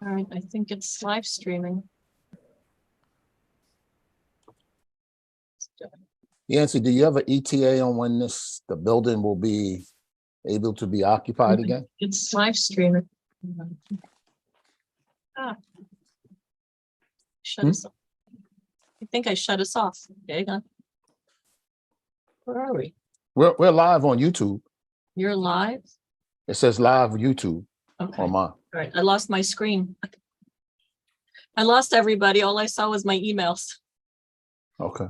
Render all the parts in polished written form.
All right, I think it's live streaming. Yancy, do you have an ETA on when the building will be able to be occupied again? It's live streaming. Ah. Shut us off. I think I shut us off. Okay, hang on. Where are we? We're live on YouTube. You're live? It says live YouTube Okay. on mine. All right, I lost my screen. I lost everybody. All I saw was my emails. Okay.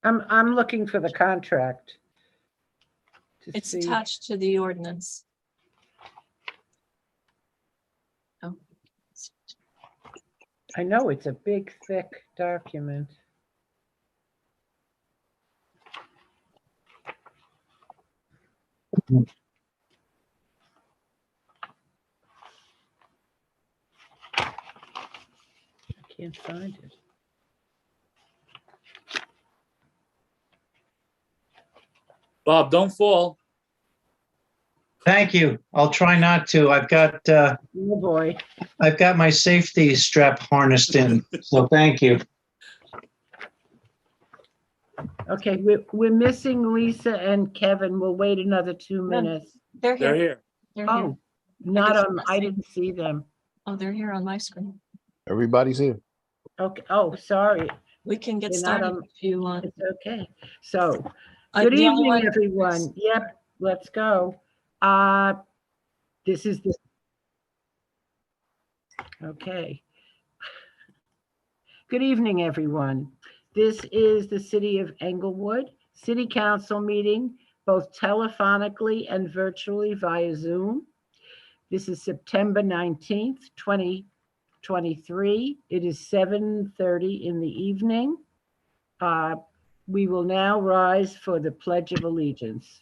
I'm looking for the contract. to It's see. attached to the ordinance. Oh. I know it's a big, thick document. I can't find it. Bob, don't fall. Thank you. I'll try not to. Oh, boy. I've got my safety strap harnessed in, so thank you. Okay, we're missing Lisa and Kevin. We'll wait another 2 minutes. They're They're here. here. They're here. Oh, not guess on, we're I missing. didn't see them. Oh, they're here on my screen. Everybody's here. Okay, oh, sorry. We can get They're not started on- if you want. It's okay. So, good The only evening, one- everyone. Yep, let's go. This is the. Okay. Good evening, everyone. This is the City of Englewood City Council meeting, both telephonically and virtually via Zoom. This is September 19th, 2023. It is 7:30 in the evening. We will now rise for the Pledge of Allegiance.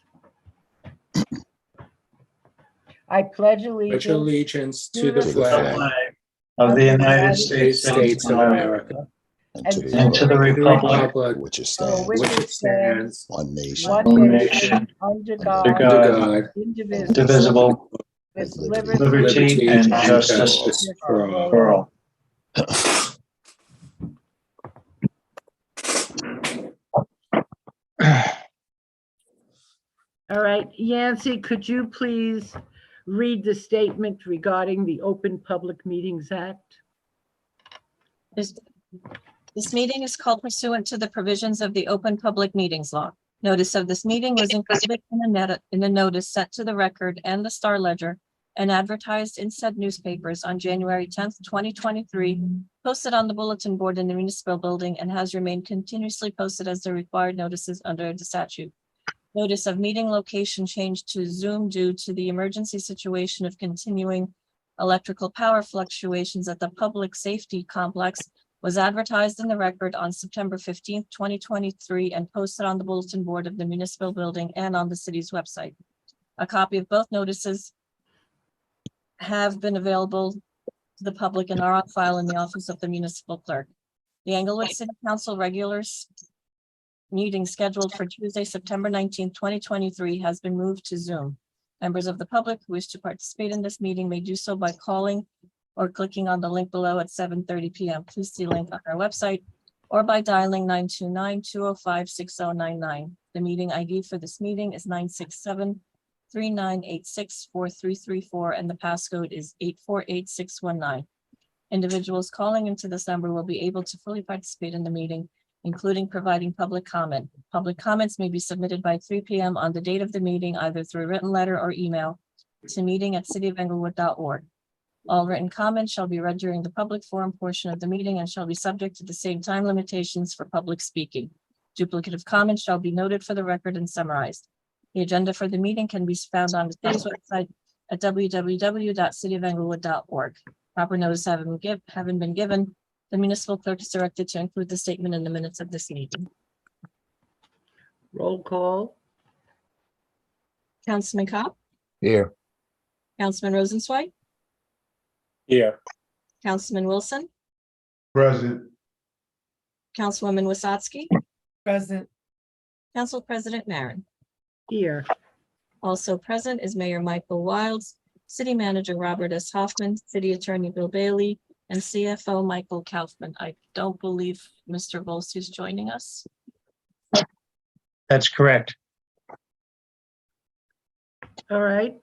I pledge Pledge allegiance allegiance to the the flag flag Of the United of the States States of America, And to And and the to the republic republic which it for stands, which which it stands, one nation, one One nation, nation, under under God, under under God, God, indivisible, indivisible, with liberty liberty and justice for all. for all. All right, Yancy, could you please read the statement regarding the Open Public Meetings Act? This meeting is called pursuant to the provisions of the Open Public Meetings Law. Notice of this meeting was included in a notice sent to the Record and the Star Ledger and advertised in said newspapers on January 10th, 2023, posted on the bulletin board in the municipal building, and has remained continuously posted as the required notices under the statute. Notice of meeting location changed to Zoom due to the emergency situation of continuing electrical power fluctuations at the public safety complex was advertised in the Record on September 15th, 2023, and posted on the bulletin board of the municipal building and on the city's website. A copy of both notices have been available to the public and are on file in the office of the municipal clerk. The Englewood City Council regulars meeting scheduled for Tuesday, September 19th, 2023 has been moved to Zoom. Members of the public who wish to participate in this meeting may do so by calling or clicking on the link below at 7:30 p.m. Please see link on our website or by dialing 929-205-6099. The meeting ID for this meeting is 967-3986-4334 and the passcode is 848619. Individuals calling into this number will be able to fully participate in the meeting, including providing public comment. Public comments may be submitted by 3 p.m. on the date of the meeting, either through written letter or email to meeting@cityofenglewood.org. All written comments shall be read during the public forum portion of the meeting and shall be subject to the same time limitations for public speaking. Duplicative comments shall be noted for the record and summarized. The agenda for the meeting can be found on the city's website at www.cityofenglewood.org. Proper notice having been given, the municipal clerk is directed to include the statement in the minutes of this meeting. Roll call. Councilman Cobb, here. Councilman Rosenzweig, Here. Councilman Wilson, Present. Councilwoman Wasatski, Present. Council President Marin. Here. Also present is Mayor Michael Wilds, City Manager Robert S. Hoffman, City Attorney Bill Bailey, and CFO Michael Kaufman. I don't believe Mr. Volsi is joining us. That's correct. All right,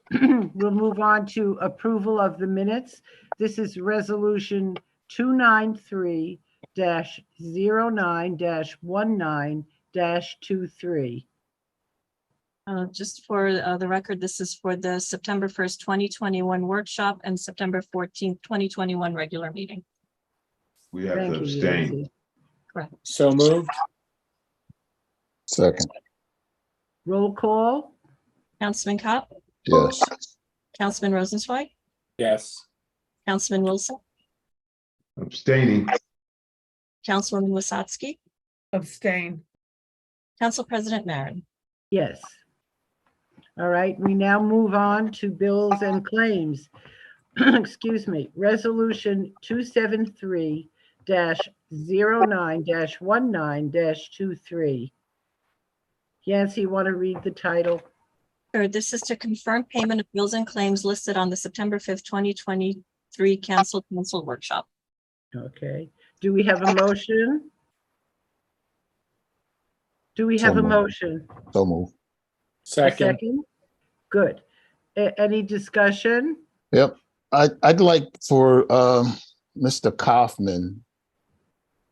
we'll move on to approval of the minutes. This is Resolution 293-09-19-23. Just for the record, this is for the September 1st, 2021 workshop and September 14th, 2021 regular meeting. We have Thank to you, abstain. Yancy. Correct. So moved. Second, Roll call? Councilman Cop, yes. Councilman Rosenzweig, Yes. Councilman Wilson, Abstaining. Councilwoman Wasatski, Abstain. Council President Marin. Yes. All right, we now move on to bills and claims. Excuse me, Resolution 273-09-19-23. Yancy, you want to read the title? Sure, this is to confirm payment of bills and claims listed on the September 5th, 2023 council workshop. Okay, do we have a motion? Do we have a moved. motion? So move. A Second. Good. Any discussion? Yep. I'd like for Mr. Kaufman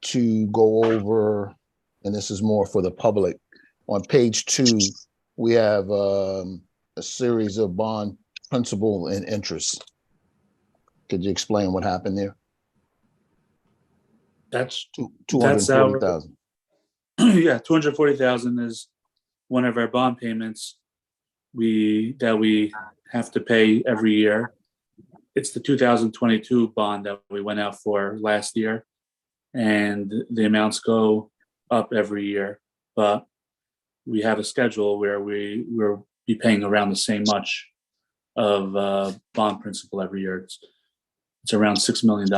to go over, and this is more for the public. On page 2, we have a series of bond principal and interest. Could you explain what happened there? That's, That's our- 240,000. yeah, 240,000 is one of our bond payments that we have to pay every year. It's the 2022 bond that we went out for last year, and the amounts go up every year, but we have a schedule where we'll be paying around the same much of bond principal every year. It's around $6 million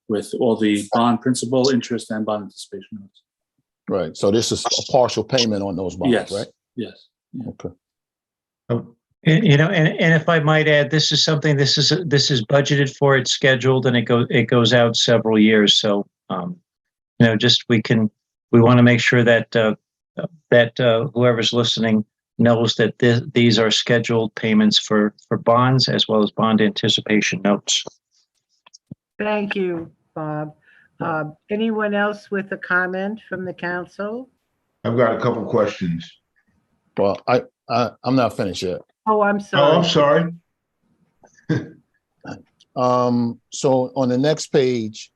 with all the bond principal, interest, and bond anticipation notes. Right. So this is a partial payment on those bonds, Yes. right? Yes. Okay. You know, and if I might add, this is budgeted for, it's scheduled, and it goes out several years. So, you know, we want to make sure that whoever's listening knows that these are scheduled payments for bonds as well as bond anticipation notes. Thank you, Bob. Anyone else with a comment from the council? I've got a couple questions. Well, I'm not finished yet. Oh, I'm Oh, I'm sorry. sorry. So on the next page,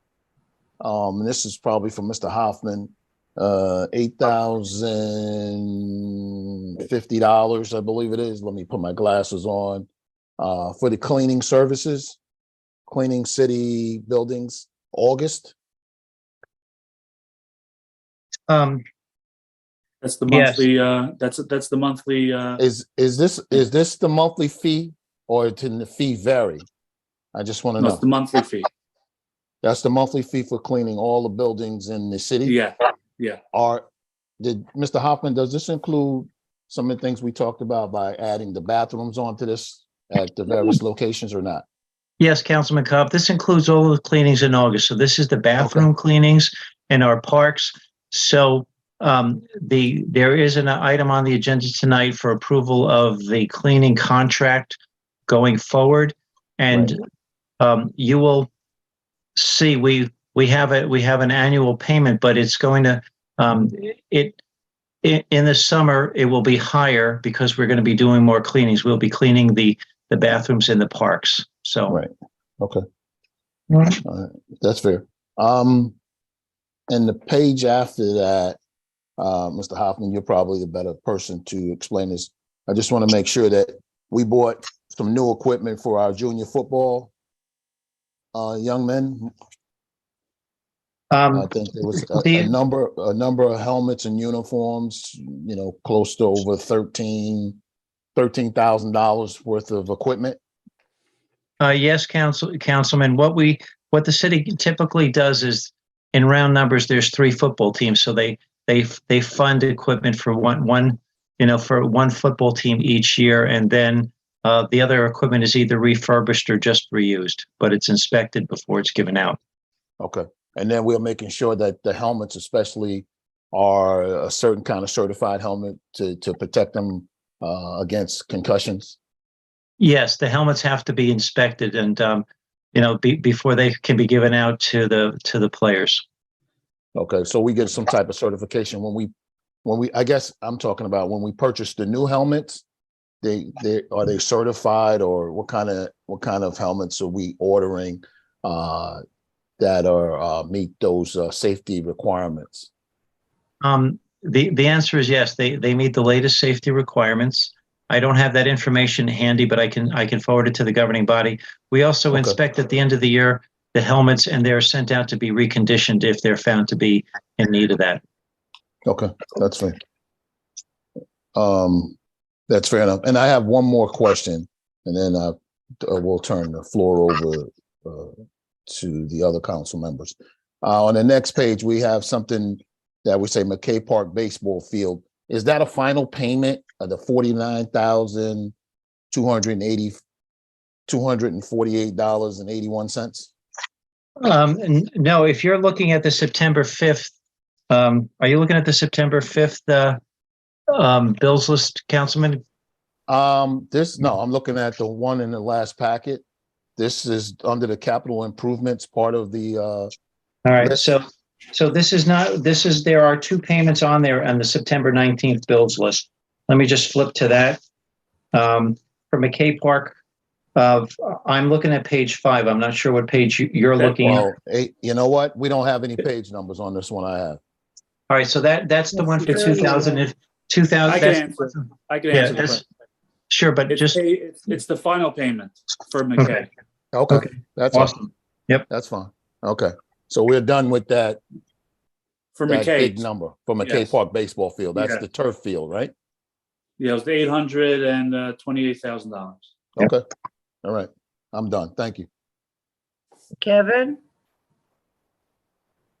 and this is probably for Mr. Hoffman, $8,050, I believe it is. Let me put my glasses on. For the cleaning services, cleaning city buildings, August. That's the Yes. monthly, that's the monthly, Is this the monthly fee, or can the fee vary? I just want to no, know. it's the monthly fee. That's the monthly fee for cleaning all the buildings in the city? Yeah, Did Mr. Hoffman, does this include some of the things we talked about by adding the bathrooms onto this at the various locations or not? Yes, Councilman Cobb, this includes all of the cleanings in August. So this is the bathroom cleanings in our parks. So there is an item on the agenda tonight for approval of the cleaning contract going forward. And you will see, we have an annual payment, but it's going to, in the summer, it will be higher because we're going to be doing more cleanings. We'll be cleaning the bathrooms in the parks. So, Right. Okay. All right. All right. That's fair. And the page after that, Mr. Hoffman, you're probably the better person to explain this. I just want to make sure that we bought some new equipment for our junior football young men. I think there was a number of helmets and uniforms, you know, close to over $13,000 worth of equipment. Yes, Councilman, what the city typically does is, in round numbers, there's 3 football teams. So they fund equipment for one football team each year. And then The other equipment is either refurbished or just reused, but it's inspected before it's given out. Okay. And then we're making sure that the helmets especially are a certain kind of certified helmet to protect them against concussions. Yes, the helmets have to be inspected and, before they can be given out to the players. Okay, so we get some type of certification when we, I guess I'm talking about when we purchase the new helmets, are they certified, or what kind of helmets are we ordering that are meet those safety requirements? The answer is yes, they meet the latest safety requirements. I don't have that information handy, but I can forward it to the governing body. We also Okay. inspect at the end of the year the helmets, and they're sent out to be reconditioned if they're found to be in need of that. Okay, that's fine. That's fair enough. And I have one more question, and then we'll turn the floor over to the other council members. On the next page, we have something that we say McKay Park Baseball Field. Is that a final payment of the $248.81? No, if you're looking at the September 5th, are you looking at the September 5th bills list, Councilman? I'm looking at the one in the last packet. This is under the capital improvements part of the All right, list. so there are two payments on there on the September 19th bills list. Let me just flip to that. For McKay Park, I'm looking at page 5. I'm not sure what page you're looking at. Well, hey, you know what? We don't have any page numbers on this one I have. All right, so that's the one for 2000. I can answer the Yeah, question. sure, but It's the final payment for McKay. Okay, that's awesome. Yep. That's fine. Okay, so we're done with that. For That big McKay, number for McKay Yes. Park Baseball Field. That's Yeah. the turf field, right? yeah, it was the $828,000. Yep. Okay. All right. I'm done. Thank you. Kevin?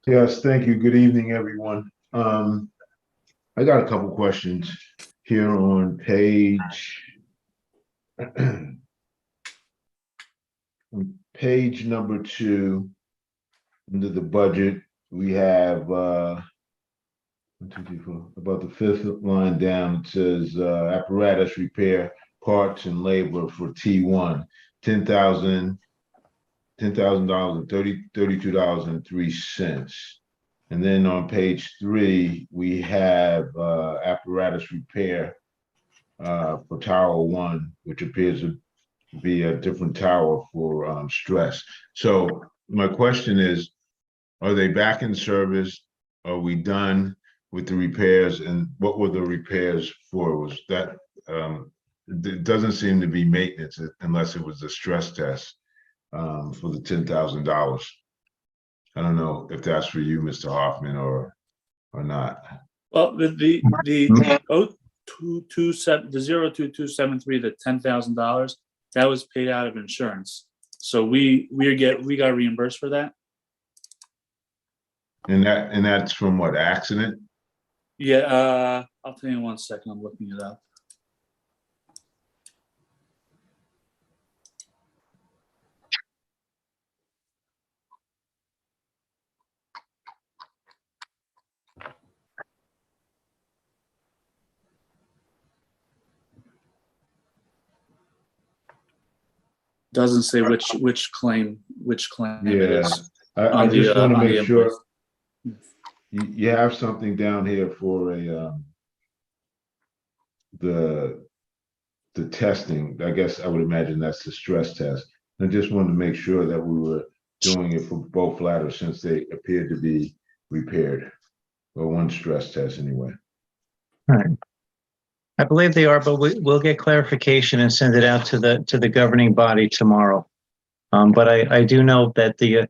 Yes, thank you. Good evening, everyone. I got a couple questions here on page number 2, under the budget, we have 1, 2, 3, 4, about the 5th line down, it says apparatus repair, parts and labor for T1, $10,000 and $32.03. And then on page 3, we have apparatus repair for Tower 1, which appears to be a different tower for stress. So my question is, are they back in service? Are we done with the repairs? And what were the repairs for? Was that, it doesn't seem to be maintenance unless it was a stress test for the $10,000. I don't know if that's for you, Mr. Hoffman, or not. Well, the 02273, the $10,000, that was paid out of insurance. So we got reimbursed for that. And that's from what, accident? Yeah, I'll tell you in 1 second. I'm looking it up. Doesn't say which claim it Yeah, is. I on the, just want to on the make sure invoice. you have something down here for the testing. I guess I would imagine that's the stress test. I just wanted to make sure that we were doing it for both ladders since they appeared to be repaired, or one stress test anyway. All right. I believe they are, but we'll get clarification and send it out to the governing body tomorrow. But I do know that the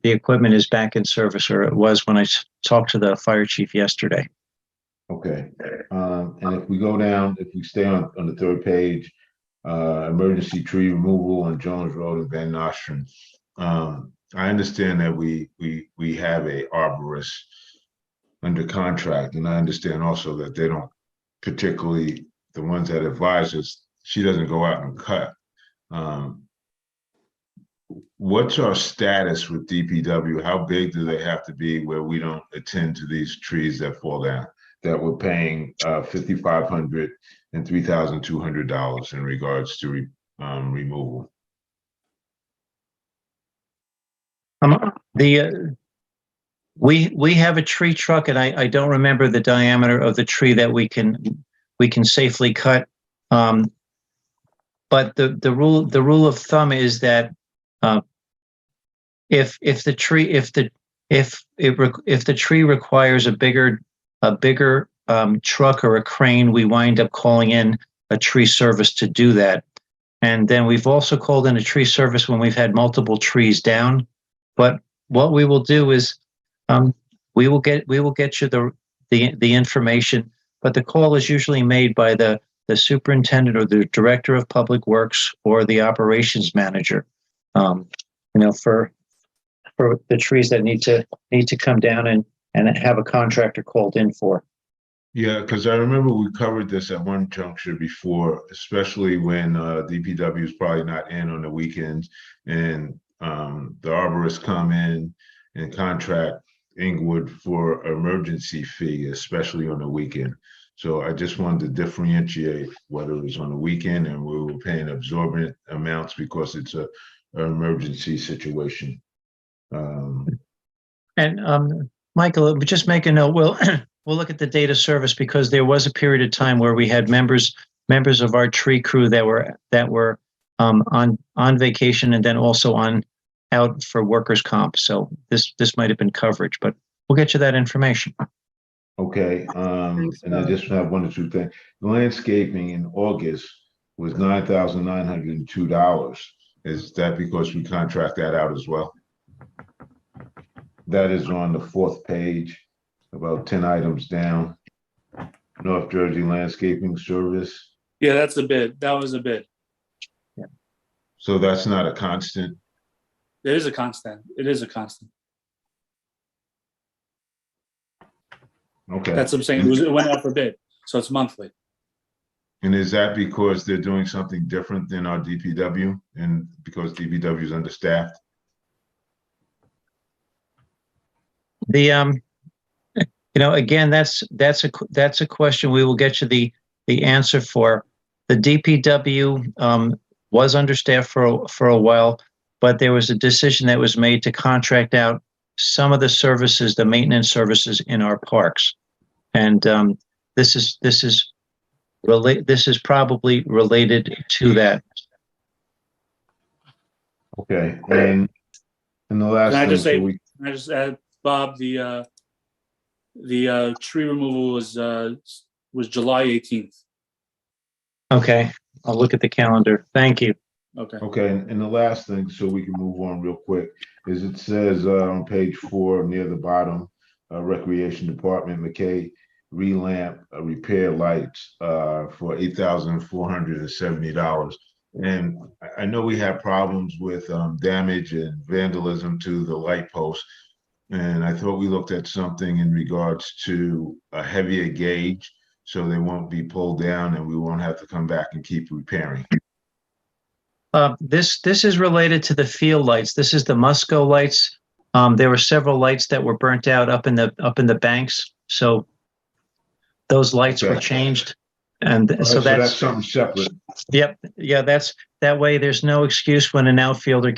equipment is back in service, or it was when I talked to the fire chief yesterday. Okay, and if we go down, if we stay on the 3rd page, emergency tree removal on Jones Road and Van Nostrand. I understand that we have a arborist under contract, and I understand also that they don't particularly the ones that advise us, she doesn't go out and cut. What's our status with DPW? How big do they have to be where we don't attend to these trees that fall down? That we're paying $5,500 and $3,200 in regards to removal. We have a tree truck, and I don't remember the diameter of the tree that we can safely cut. But the rule of thumb is that if the tree requires a bigger truck or a crane, we wind up calling in a tree service to do that. And then we've also called in a tree service when we've had multiple trees down. But what we will do is we will get you the information, but the call is usually made by the superintendent or the director of public works or the operations manager. For the trees that need to come down and have a contractor called in for. Yeah, because I remember we covered this at one juncture before, especially when DPW is probably not in on the weekends, and the arborists come in and contract Inglewood for emergency fee, especially on the weekend. So I just wanted to differentiate whether it was on the weekend and we were paying absorbent amounts because it's an emergency situation. Michael, just make a note. We'll look at the data service, because there was a period of time where we had members of our tree crew that were on vacation and then also out for workers' comp. So this might have been coverage, but we'll get you that information. Okay, and I just have one or two things. The landscaping in August was $9,902. Is that because we contract that out as well? That is on the 4th page, about 10 items down. North Jersey Landscaping Service. Yeah, that's a bid. That was a bid. So that's not a constant. It is a constant. It is a constant. Okay. That's what I'm saying. It went out for bid, so it's monthly. And is that because they're doing something different than our DPW, and because DPW is understaffed? Again, that's a question we will get you the answer for. The DPW was understaffed for a while, but there was a decision that was made to contract out some of the services, the maintenance services in our parks, and this is probably related to that. Okay, and the last Can I thing, just say, so can I just add, Bob, the tree removal was July 18th. Okay, I'll look at the calendar. Thank you. Okay, and the last thing, so we can move on real quick, is it says on page 4 near the bottom, Recreation Department, McKay, relamp, repair lights for $8,470. And I know we have problems with damage and vandalism to the light posts. And I thought we looked at something in regards to a heavier gauge, so they won't be pulled down and we won't have to come back and keep repairing. This is related to the field lights. This is the Musco lights. There were several lights that were burnt out up in the banks, so those lights were changed, and so that's something separate. Yep, yeah, that way. There's no excuse when an outfielder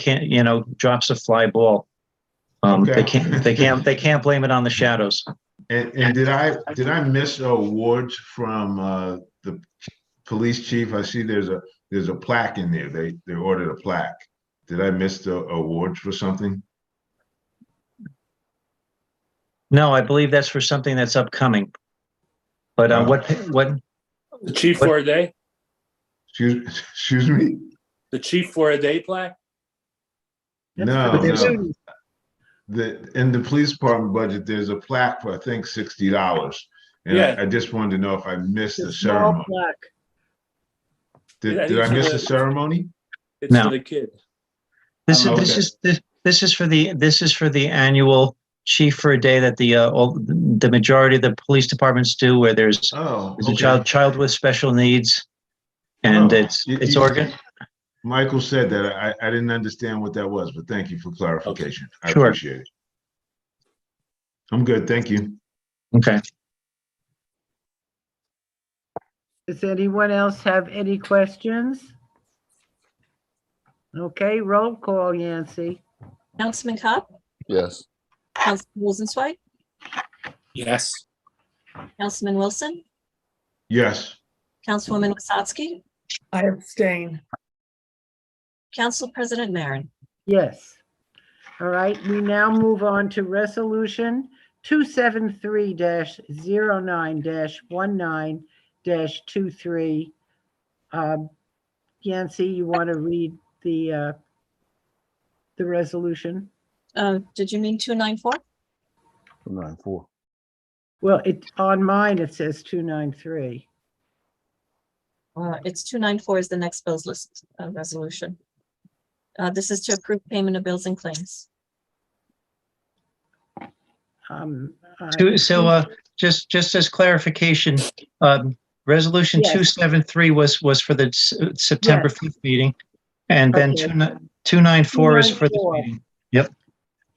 drops a fly ball. They can't blame it on the shadows. And did I miss awards from the police chief? I see there's a plaque in there. They ordered a plaque. Did I miss the awards for something? No, I believe that's for something that's upcoming. But what? The chief for a day? Excuse me? The chief for a day plaque? No. In the police department budget, there's a plaque for, I think, $60. And Yeah. I just wanted to know if I missed the Small ceremony. plaque. Did I miss the ceremony? It's No. for the kid. This Okay. is for the annual chief for a day that the majority of the police departments do, where there's Oh, a okay. child with special needs. And Oh, it's you- organ. Michael said that. I didn't understand what that was, but thank you for clarification. I Sure. appreciate it. I'm good. Thank you. Okay. Does anyone else have any questions? Okay, roll call, Yancy. Councilman Cobb, Yes. Councilman Rosenzweig, Yes. Councilman Wilson, Yes. Councilwoman Wasatski, I abstain. Council President Marin. Yes. All right, we now move on to resolution 273-09-19-23. Yancy, you want to read the resolution? Did you mean 294? 294. Well, on mine, it says 293. It's 294 is the next bills list resolution. This is to approve payment of bills and claims. Just as clarification, resolution Yes. 273 was for the September 5th meeting. And then Okay. 294 is for this 294. meeting. Yep.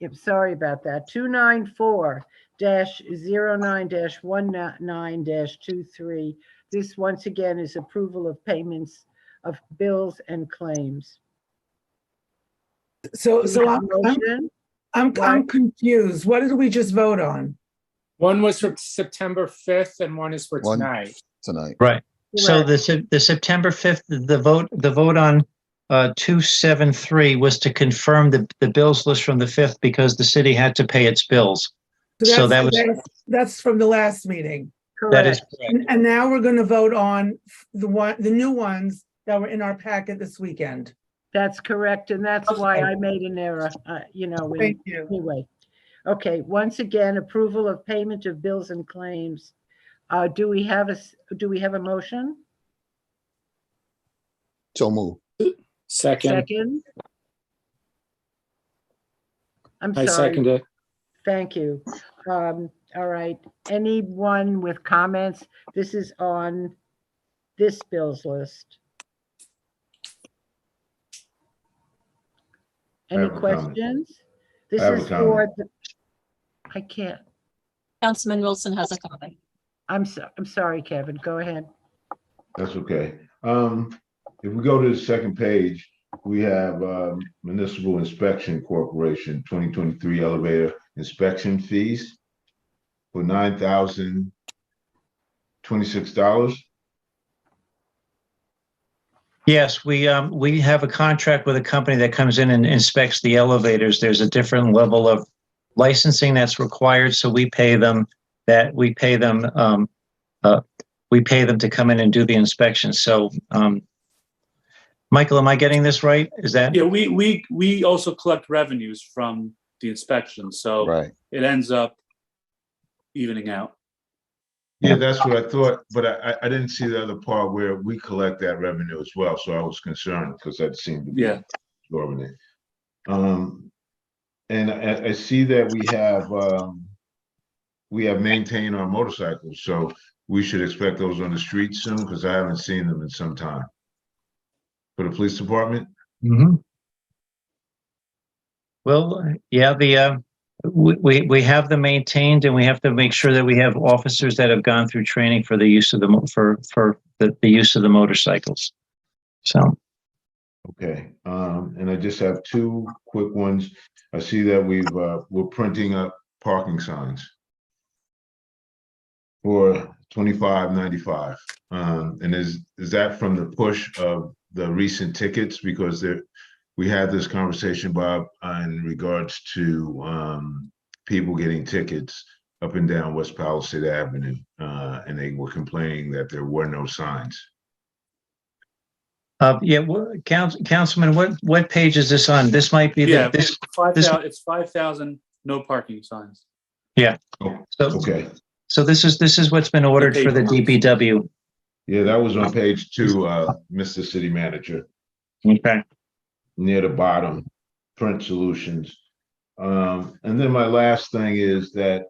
Yep, sorry about that. 294-09-19-23. This once again is approval of payments of bills and claims. So Do we have a I'm motion? I'm confused. What did we just vote on? One was for September 5th and one is for One. tonight. Tonight. Right. So Correct. the September 5th, the vote on 273 was to confirm the bills list from the 5th because the city had to pay its bills. So that was, That's from the last meeting. that is Correct. correct. And now we're going to vote on the new ones that were in our packet this weekend. That's correct, and that's why I made an error, Thank you. anyway. Okay, once again, approval of payment of bills and claims. Do we have a motion? So move. Second. Second? I'm I sorry. second it. Thank you. All right, anyone with comments? This is on this bills list. I Any have a comment. questions? This I have a is for comment. the, I can't, Councilman Wilson has a comment. I'm sorry, Kevin, go ahead. That's okay. If we go to the second page, we have Municipal Inspection Corporation 2023 elevator inspection fees for $9,026. Yes, we have a contract with a company that comes in and inspects the elevators. There's a different level of licensing that's required, so we pay them to come in and do the inspection. So, Michael, am I getting this right? Is that? Yeah, we also collect revenues from the inspection, so Right. it ends up evening out. Yeah, that's what I thought, but I didn't see the other part where we collect that revenue as well, so I was concerned because that seemed to be Yeah. absorbing it. And I see that we have maintained our motorcycles, so we should expect those on the street soon because I haven't seen them in some time. For the police department? Mhm. Well, yeah, we have them maintained, and we have to make sure that we have officers that have gone through training for the use of the use of the motorcycles. So, Okay, and I just have two quick ones. I see that we're printing up parking signs for $25.95. And is that from the push of the recent tickets? Because we had this conversation, Bob, in regards to people getting tickets up and down West Palisade Avenue, and they were complaining that there were no signs. yeah, Councilman, what page is this on? This might be Yeah, this. 5,000. It's 5,000 no parking signs. Oh, So, okay, so this is what's been ordered for the DPW. yeah, that was on page 2, Mr. City Manager. Okay. Near the bottom, print solutions. And then my last thing is that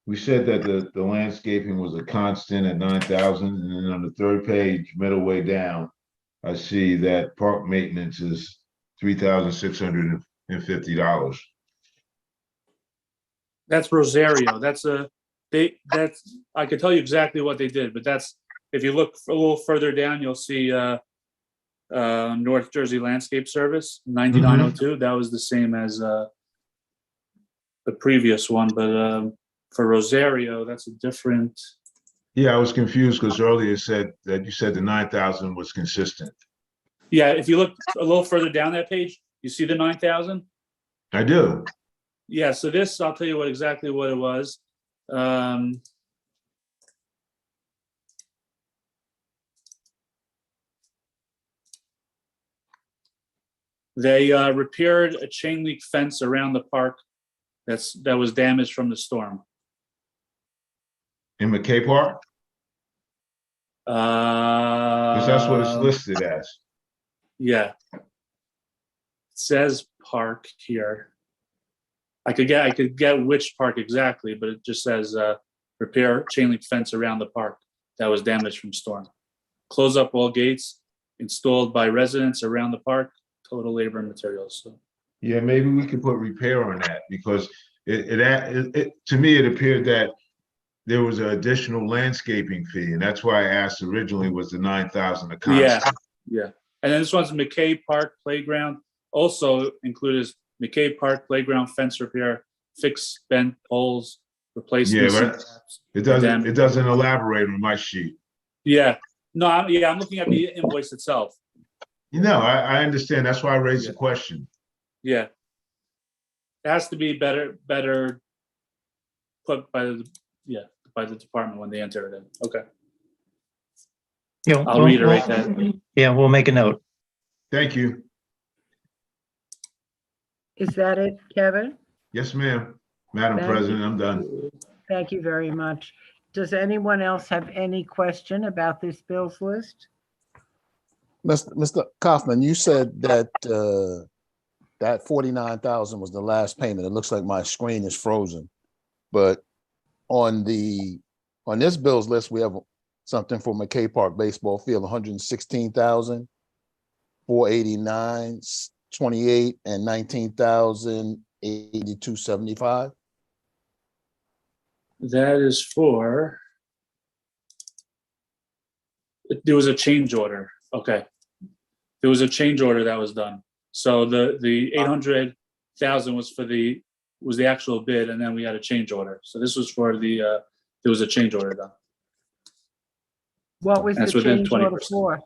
we said that the landscaping was a constant at 9,000, and then on the third page, middle way down, I see that park maintenance is $3,650. That's Rosario. That's I could tell you exactly what they did, but that's, if you look a little further down, you'll see North Jersey Landscape Service, 9902. That was the same as the previous one, but for Rosario, that's a different. Yeah, I was confused because earlier you said the 9,000 was consistent. Yeah, if you look a little further down that page, you see the 9,000. I do. Yeah, so this, I'll tell you exactly what it was. They repaired a chain link fence around the park that was damaged from the storm. In McKay Park? Because that's what it's listed as. Yeah. It says park here. I could get which park exactly, but it just says repair chain link fence around the park that was damaged from storm. Close up all gates installed by residents around the park, total labor and materials. So. Yeah, maybe we could put repair on that because it to me, it appeared that there was an additional landscaping fee, and that's why I asked originally, was the 9,000 a constant? Yeah. And then this one's McKay Park Playground. Also included McKay Park Playground fence repair, fix bent poles, replace. Yeah, but it doesn't elaborate on my sheet. Yeah. No, I'm looking at the invoice itself. I understand. That's why I raised the question. Yeah. It has to be better put by the department when they enter it in. Okay. Yeah, I'll reiterate that. Yeah, we'll make a note. Thank you. Is that it, Kevin? Yes, ma'am. Madam Thank President, you. I'm done. Thank you very much. Does anyone else have any question about this bills list? Mr. Kaufman, you said that that 49,000 was the last payment. It looks like my screen is frozen. But on this bills list, we have something for McKay Park baseball field, 116,489, 28, and 19,082.75. That is for. There was a change order. Okay. There was a change order that was done. So the 800,000 was the actual bid, and then we had a change order. So this was for there was a change order done. What was the That's within change order 20%. for?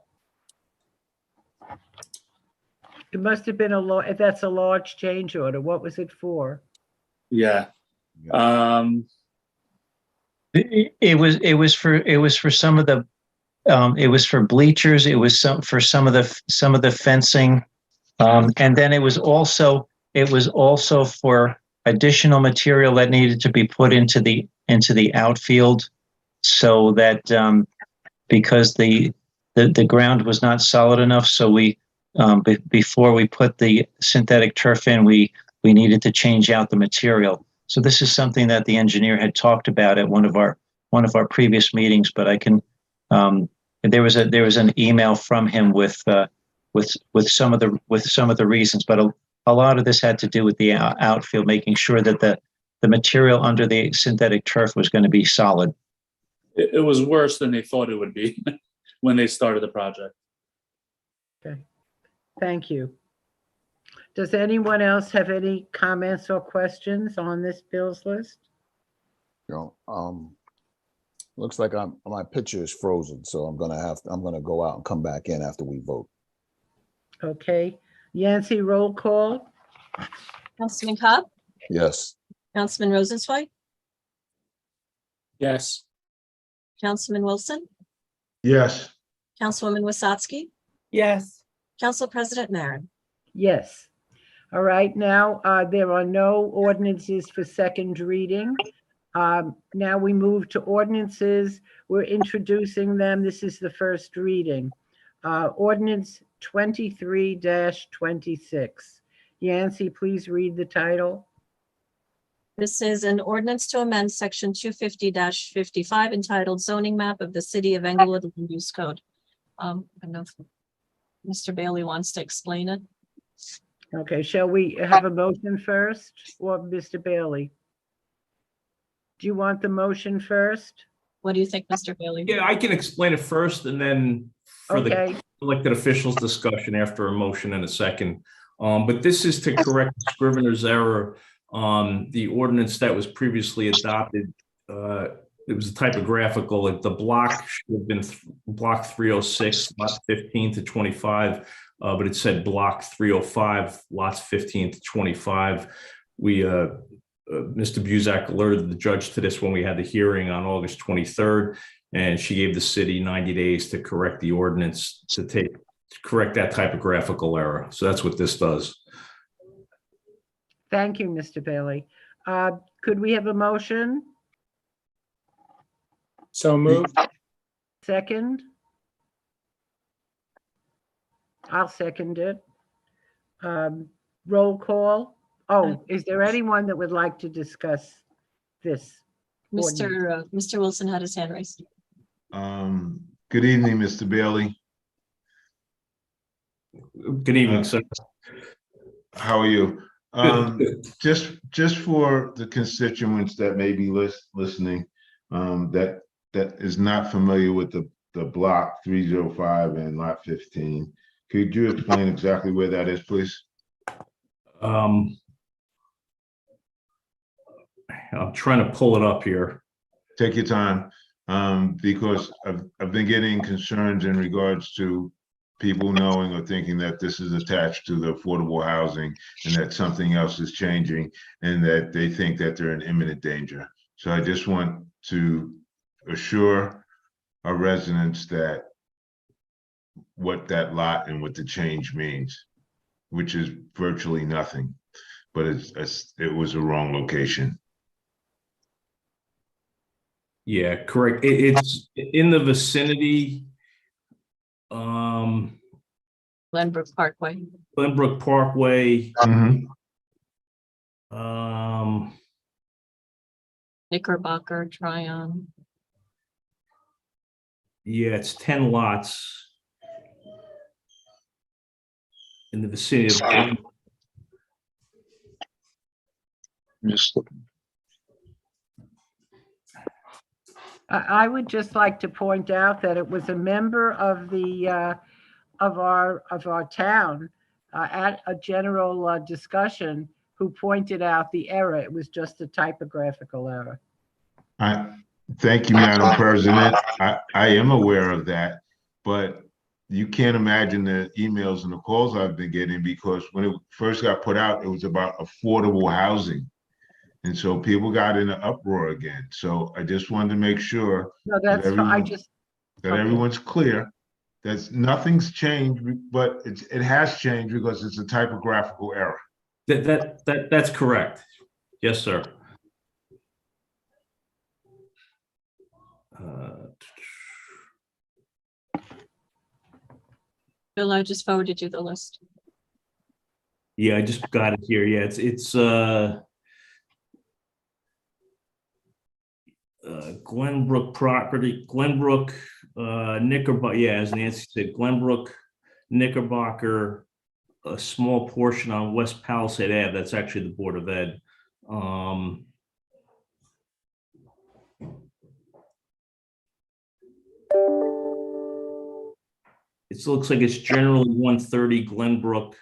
It must have been if that's a large change order, what was it for? Yeah. It was for some of the it was for bleachers. It was for some of the fencing, and then it was also for additional material that needed to be put into the outfield, so that because the ground was not solid enough, so we before we put the synthetic turf in, we needed to change out the material. So this is something that the engineer had talked about at one of our previous meetings, but I can. There was an email from him with some of the reasons, but a lot of this had to do with the outfield, making sure that the material under the synthetic turf was going to be solid. It was worse than they thought it would be when they started the project. Okay, thank you. Does anyone else have any comments or questions on this bills list? Looks like my picture is frozen, so I'm gonna go out and come back in after we vote. Okay, Yancy, roll call. Councilman Cobb, Yes. Councilman Rosenzweig, Yes. Councilman Wilson, Yes. Councilwoman Wasatski, Yes. Council President Marin. Yes. All right, now there are no ordinances for second reading. Now we move to ordinances. We're introducing them. This is the first reading. Ordinance 23-26. Yancy, please read the title. This is an ordinance to amend section 250-55 entitled zoning map of the city of Englewood Land Use Code. I don't know if Mr. Bailey wants to explain it. Okay, shall we have a motion first, or Mr. Bailey? Do you want the motion first? What do you think, Mr. Bailey? Yeah, I can explain it first and then for the Okay, elected officials discussion after a motion and a second. But this is to correct Scrivener's error. The ordinance that was previously adopted, it was a typographical, the block should have been block 306, lots 15 to 25, but it said block 305, lots 15 to 25. Mr. Buzak alerted the judge to this when we had the hearing on August 23rd, and she gave the city 90 days to correct the ordinance to correct that typographical error. So that's what this does. thank you, Mr. Bailey. Could we have a motion? So moved. Second? I'll second it. Roll call. Oh, is there anyone that would like to discuss this? Mr. Wilson had his hand raised. Good evening, Mr. Bailey. Good evening, sir. How are you? Good. Just for the constituents that may be listening, that is not familiar with the block 305 and lot 15, could you explain exactly where that is, please? I'm trying to pull it up here. Take your time, because I've been getting concerns in regards to people knowing or thinking that this is attached to the affordable housing and that something else is changing and that they think that they're in imminent danger. So I just want to assure our residents that what that lot and what the change means, which is virtually nothing, but it was a wrong location. Yeah, correct. It's in the vicinity. Glenbrook Parkway. Glenbrook Parkway. Knickerbocker, Tryon. Yeah, it's 10 lots in the vicinity of. Just looking. I would just like to point out that it was a member of the, of our town at a general discussion who pointed out the error. It was just a typographical error. Thank you, Madam President. I am aware of that, but you can't imagine the emails and the calls I've been getting, because when it first got put out, it was about affordable housing. And so people got in an uproar again. So I just wanted to make sure No, that's fine. that everyone's clear. That nothing's changed, but it has changed because it's a typographical error. That's correct. Yes, sir. Bill, I just forwarded you the list. Yeah, I just got it here. Yeah, it's Glenbrook property, Glenbrook, Knickerbocker. Yeah, as Nancy said, Glenbrook, Knickerbocker, a small portion on West Palisade Ave. That's actually the Board of Ed. It looks like it's generally 130 Glenbrook.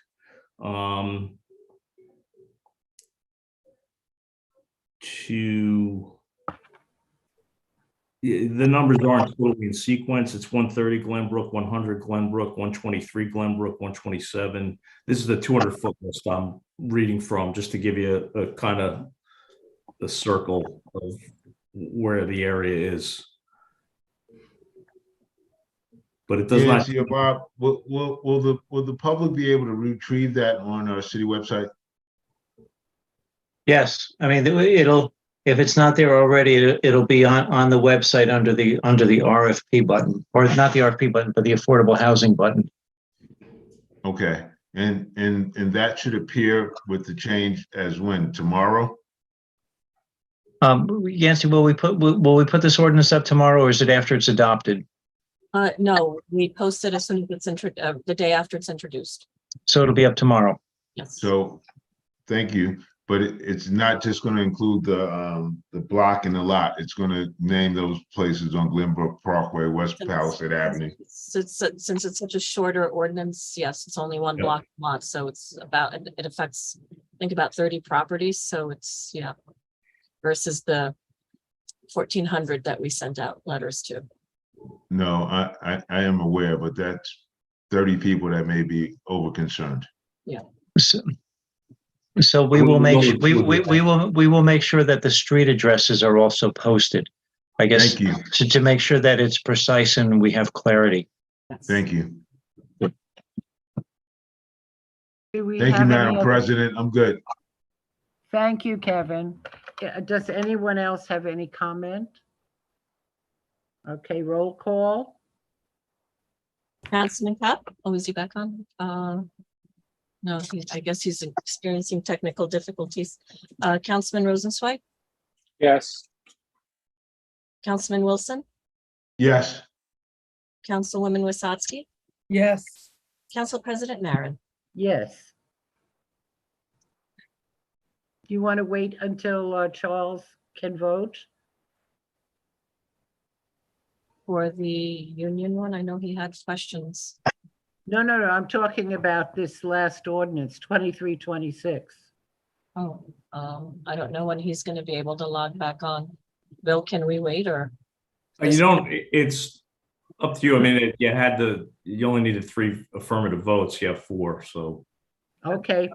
The numbers aren't totally in sequence. It's 130 Glenbrook, 100 Glenbrook, 123 Glenbrook, 127. This is the 200-foot list I'm reading from, just to give you a kind of a circle of where the area is. But it does not. Nancy or Bob, will the public be able to retrieve that on our city website? Yes, I mean, it'll, if it's not there already, it'll be on the website under the RFP button, or not the RFP button, but the affordable housing button. Okay, and that should appear with the change as when, tomorrow? Yancy, will we put this ordinance up tomorrow, or is it after it's adopted? No, we post it as soon as it's the day after it's introduced. So it'll be up tomorrow. Yes. So, thank you, but it's not just gonna include the block and the lot. It's gonna name those places on Glenbrook Parkway, West Palisade Avenue. Since it's such a shorter ordinance, yes, it's only one Yep. block lot, so it's about, it affects, I think about 30 properties, so it's, yeah. Versus the 1,400 that we sent out letters to. No, I am aware, but that's 30 people that may be over concerned. So we will make, we will make sure that the street addresses are also posted. I guess Thank you, to make sure that it's precise and we have clarity. thank you. Do we Thank you, have any Madam other- President. I'm good. Thank you, Kevin. Does anyone else have any comment? Okay, roll call. Councilman Cap, oh, is he back on? No, I guess he's experiencing technical difficulties. Councilman Rosenzweig, Yes. Councilman Wilson, Yes, Councilwoman Wasatski, Yes. Council President Naren. Yes. Do you want to wait until Charles can vote? For the union one, I know he had questions. No, I'm talking about this last ordinance, 2326. Oh, I don't know when he's gonna be able to log back on. Bill, can we wait or? You don't, it's up to you. I mean, you only needed 3 affirmative votes. You have 4, so. Okay,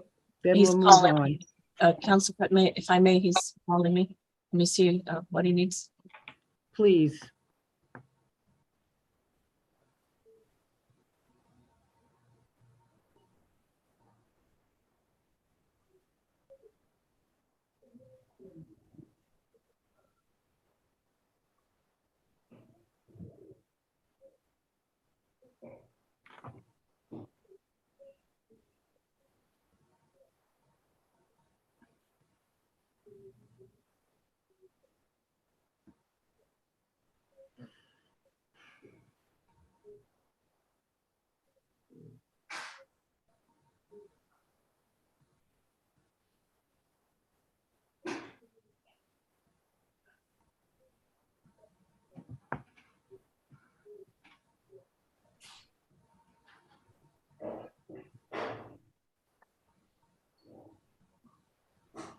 then He's we'll move calling. on. Council, if I may, he's calling me. Let me see, what he needs. Please.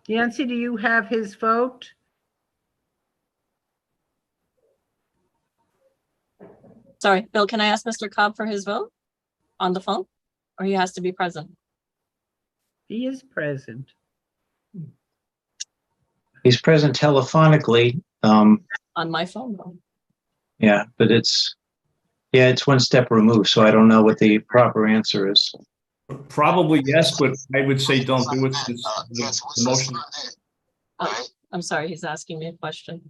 Yancy, do you have his vote? Sorry, Bill, can I ask Mr. Cobb for his vote on the phone? Or he has to be present? He is present. He's present telephonically. On my phone, though. Yeah, but it's one step removed, so I don't know what the proper answer is. Probably yes, but I would say don't do it. The motion. I'm sorry, he's asking me a question.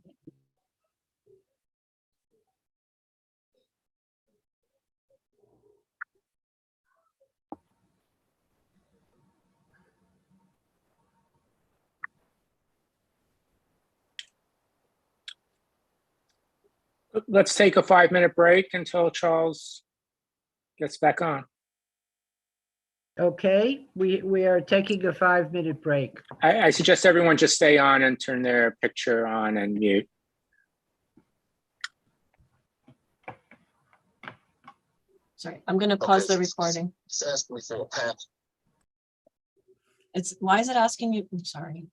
Let's take a 5-minute break until Charles gets back on. Okay, we are taking a 5-minute break. I suggest everyone just stay on and turn their picture on and mute. Sorry, I'm gonna pause the recording. Why is it asking you? I'm sorry.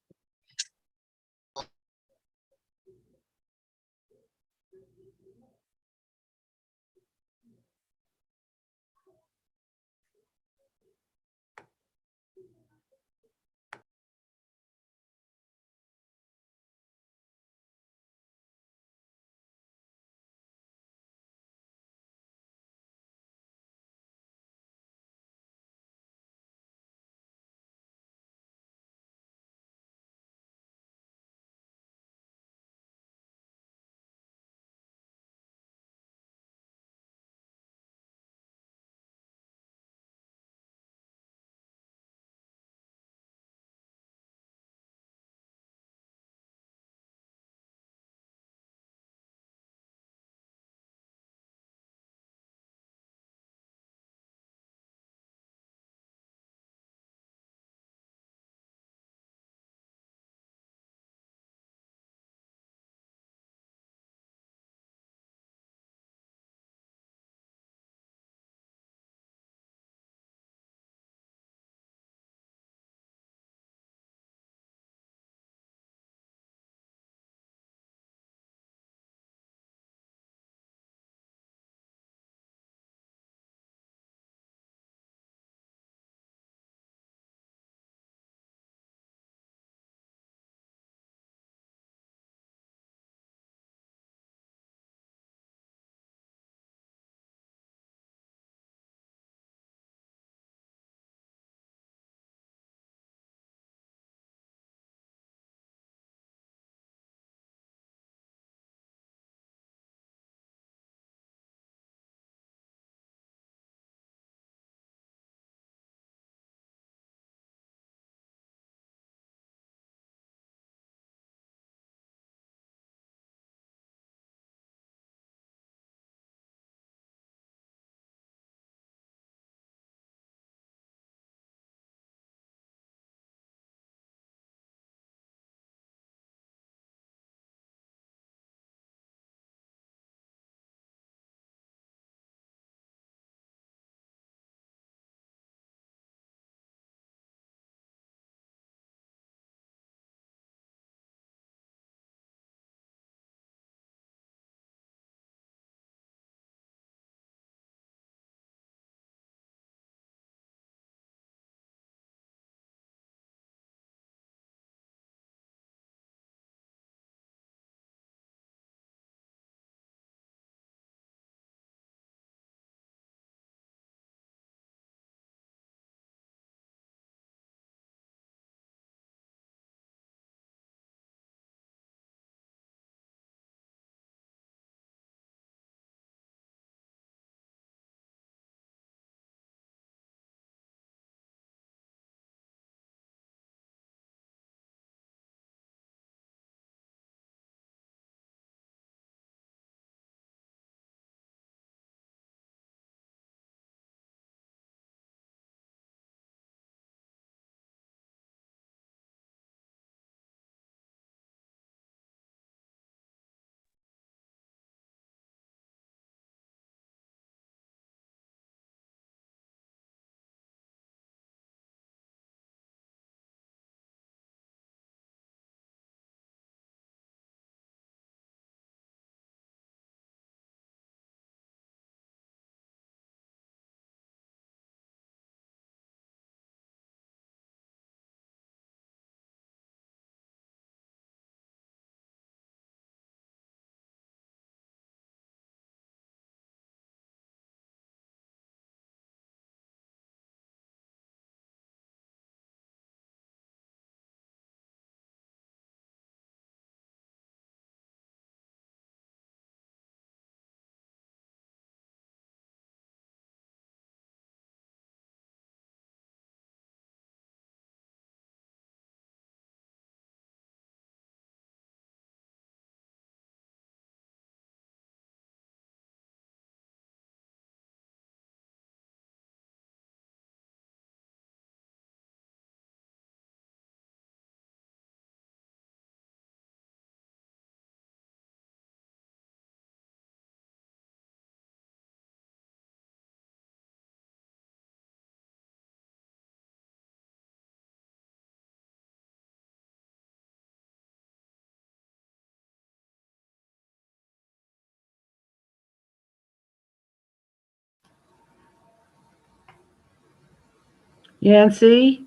Yancy?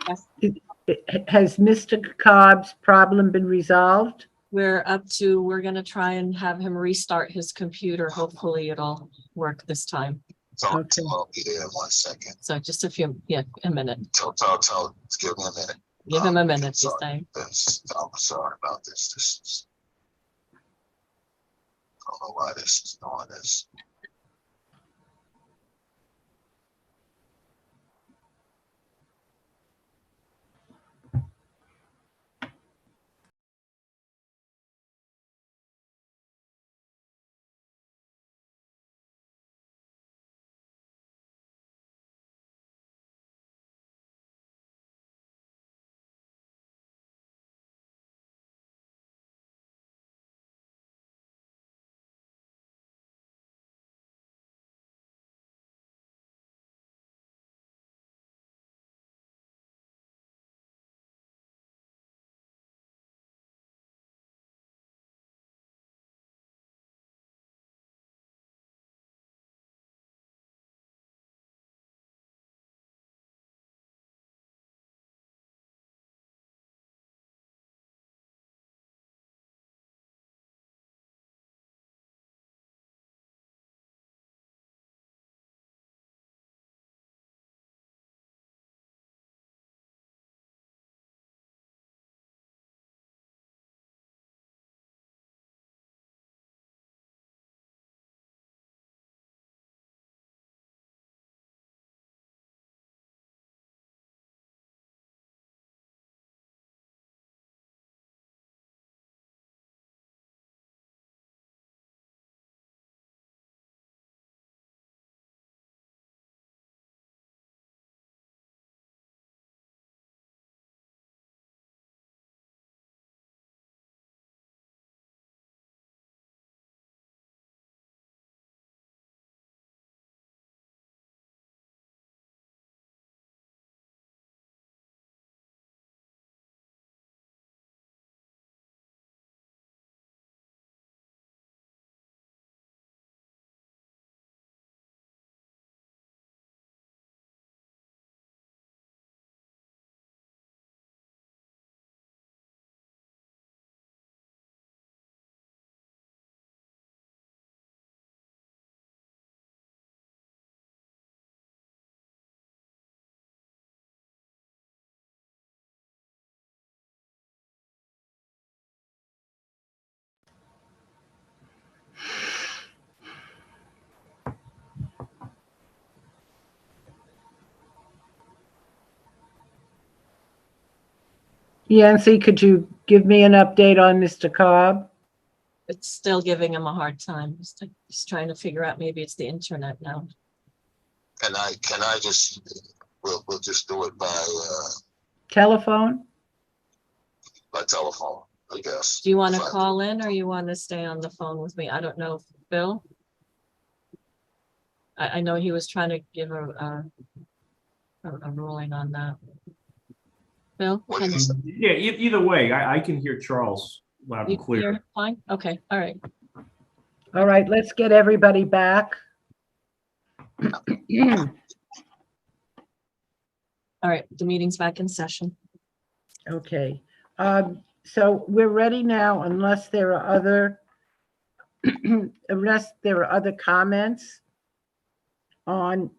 Yes. Has Mr. Cobb's problem been resolved? We're gonna try and have him restart his computer. Hopefully it'll work this time. Okay. I'll be there in 1 second. So just a minute. Tell, give me a minute. Give him a minute, he's saying. I'm sorry about this. This is, I don't know why this is doing this. Yancy, could you give me an update on Mr. Cobb? It's still giving him a hard time. He's trying to figure out, maybe it's the internet now. Can I just, we'll just do it by Telephone? telephone, I guess. Do you want to call in or you want to stay on the phone with me? I don't know, Bill? I know he was trying to give a ruling on that. Bill? What can do you Yeah, either way, I can hear Charles loud you and clear. hear fine? Okay, all right. All right, let's get everybody back. All right, the meeting's back in session. Okay, so we're ready now unless there are other comments on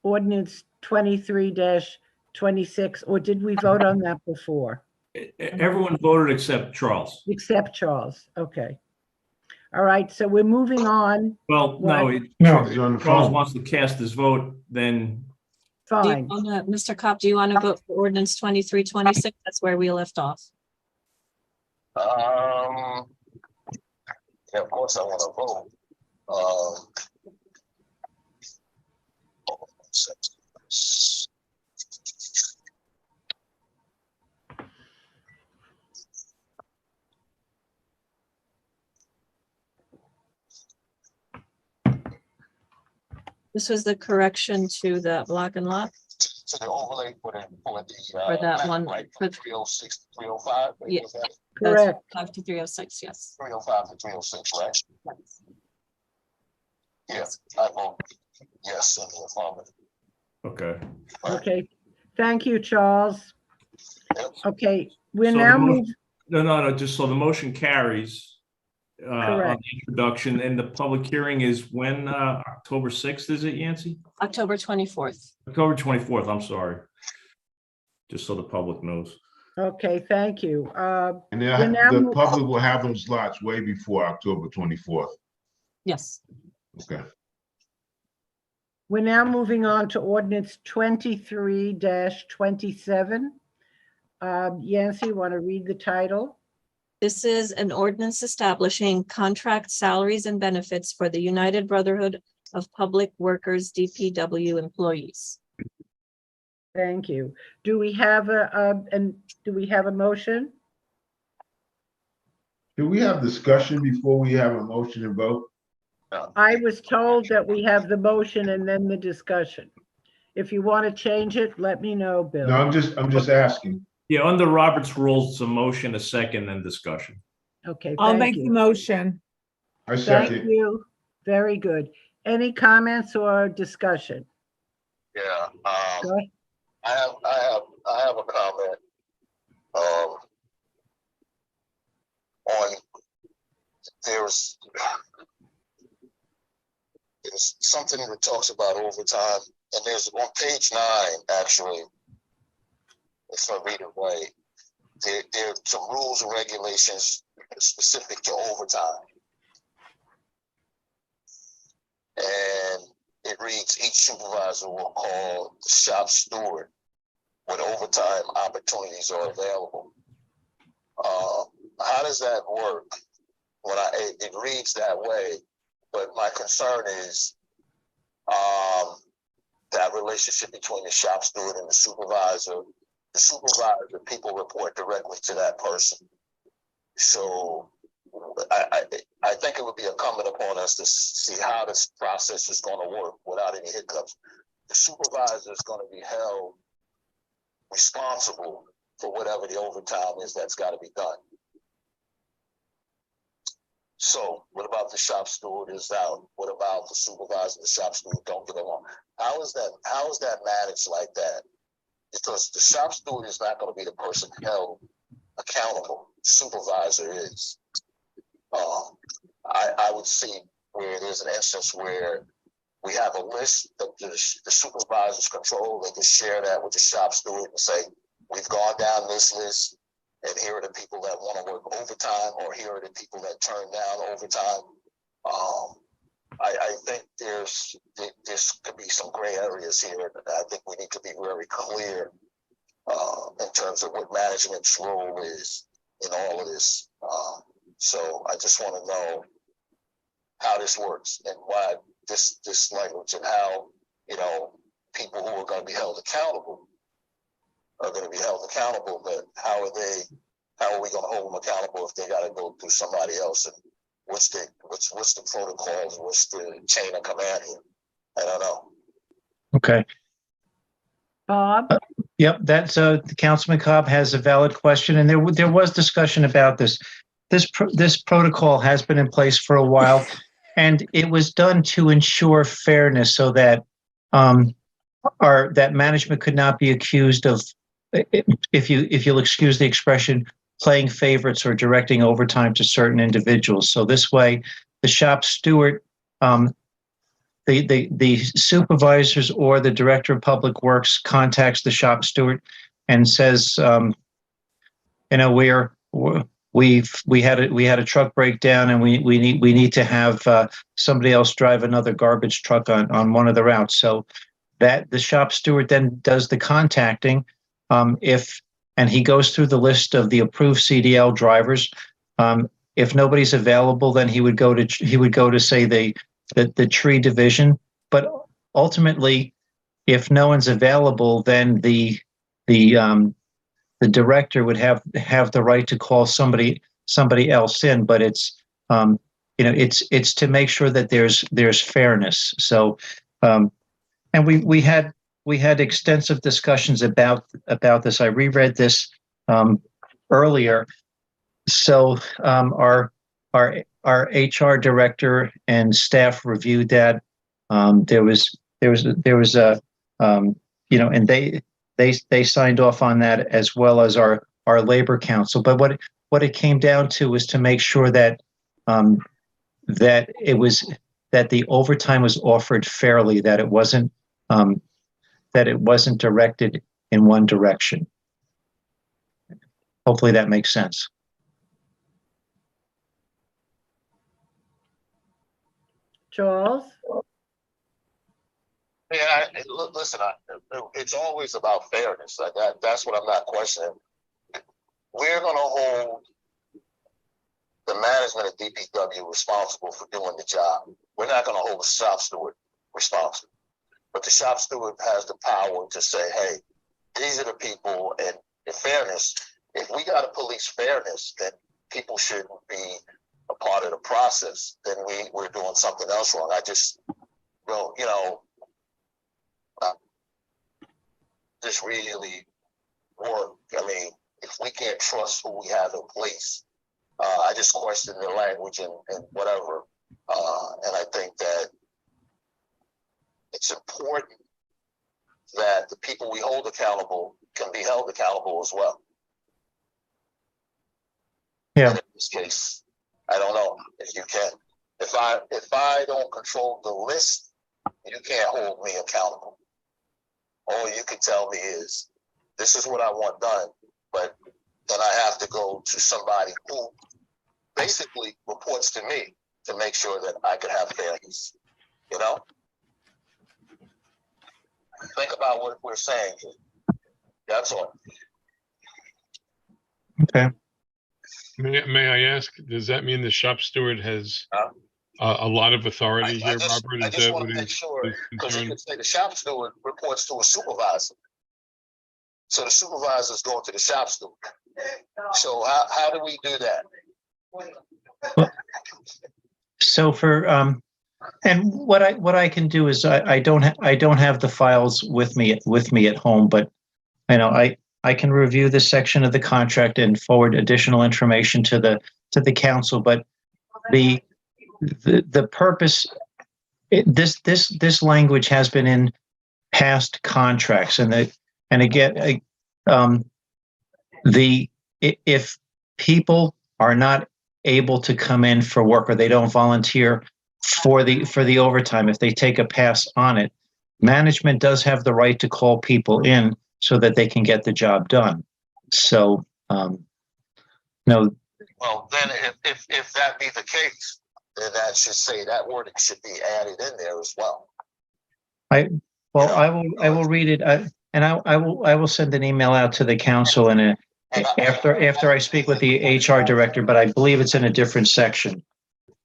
ordinance 23-26, or did we vote on that before? Everyone voted except Charles. Except Charles, okay. All right, so we're moving on, Well, no, What? He's on the Charles phone. wants to cast his vote, then Do you fine. wanna, Mr. Cobb, do you want to vote for ordinance 23-26? That's where we left off. Yeah, of course I want to vote. This was the correction to the block and lot. To the overlay for the For that one, right, for- 306 to 305. Yeah. Correct. 5 to 306, yes. 305 to 306, right? Yeah, I vote yes in the affirmative. Okay. Okay, thank you, Charles. Okay, we're So the now motion- moving. No, just so the motion carries on Correct. the introduction, and the public hearing is when, October 6th, is it, Yancy? October 24th. October 24th, I'm sorry. Just so the public knows. Okay, thank you. And We're now the move- public will have them slots way before October 24th. Yes. Okay. We're now moving on to ordinance 23-27. Yancy, want to read the title? This is an ordinance establishing contract salaries and benefits for the United Brotherhood of Public Workers, DPW employees. Thank you. Do we have a motion? Do we have discussion before we have a motion and vote? I was told that we have the motion and then the discussion. If you want to change it, let me know, Bill. No, I'm just asking. Yeah, under Robert's rules, it's a motion, a second, and discussion. Okay, I'll thank make the you. motion. I Thank second. you. Very good. Any comments or discussion? Yeah, Go ahead. I have a comment. On there's something that talks about overtime, and there's on page 9 actually. If I read it right, there are some rules and regulations specific to overtime, and it reads each supervisor will call the shop steward when overtime opportunities are available. How does that work? When it reads that way, but my concern is that relationship between the shop steward and the supervisor. The supervisor, people report directly to that person. So I think it would be incumbent upon us to see how this process is going to work without any hiccups. The supervisor is going to be held responsible for whatever the overtime is that's got to be done. So what about the shop steward is out? What about the supervisor, the shop steward don't get along? How is that managed like that? Because the shop steward is not going to be the person held accountable. Supervisor is. I would see where there's an instance where we have a list that the supervisors control. They can share that with the shop steward and say, we've gone down this list, and here are the people that want to work overtime, or here are the people that turn down overtime. I think there's could be some gray areas here. I think we need to be very clear in terms of what management's role is in all of this. So I just want to know how this works and why this language, and how, people who are going to be held accountable are going to be held accountable, but how are we going to hold them accountable if they got to go through somebody else? And what's the protocols? What's the chain of command here? I don't know. Okay. Bob? Yep, that's Councilman Cobb has a valid question, and there was discussion about this. This protocol has been in place for a while, and it was done to ensure fairness, so that that management could not be accused of, if you'll excuse the expression, playing favorites or directing overtime to certain individuals. So this way, the shop steward, the supervisors or the director of public works contacts the shop steward and says, we had a truck breakdown, and we need to have somebody else drive another garbage truck on one of the routes. So that the shop steward then does the contacting, and he goes through the list of the approved CDL drivers. If nobody's available, then he would go to say the tree division. But ultimately, if no one's available, then the director would have the right to call somebody else in. But it's it's to make sure that there's fairness. So and we had extensive discussions about this. I reread this earlier. So our HR director and staff reviewed that. There was and they signed off on that as well as our labor council. But what it came down to was to make sure that that the overtime was offered fairly, that it wasn't directed in one direction. Hopefully that makes sense. Charles? Yeah, listen, it's always about fairness. That's what I'm not questioning. We're going to hold the management of DPW responsible for doing the job. We're not going to hold the shop steward responsible. But the shop steward has the power to say, hey, these are the people, and in fairness, if we got to police fairness, then people shouldn't be a part of the process, then we're doing something else wrong. I just, well, just really work. I mean, if we can't trust who we have in place, I just question the language and whatever. And I think that it's important that the people we hold accountable can be held accountable as well. Yeah. And in this case, I don't know if you can. If I don't control the list, you can't hold me accountable. All you can tell me is, this is what I want done, but then I have to go to somebody who basically reports to me to make sure that I can have fairness. Think about what we're saying here. That's all. Okay. May I ask, does that mean the shop steward has a lot of authority here, Robert? I just want to make sure, because you could say the shop steward reports to a supervisor. So the supervisor is going to the shop steward. So how do we do that? So for and what I can do is I don't have the files with me at home, but I can review this section of the contract and forward additional information to the council. But the purpose, this language has been in past contracts, if people are not able to come in for work or they don't volunteer for the overtime, if they take a pass on it, management does have the right to call people in so that they can get the job done. So, no. Well, then if that be the case, then that should say that wording should be added in there as well. I will read it, and I will send an email out to the council after I speak with the HR director, but I believe it's in a different section.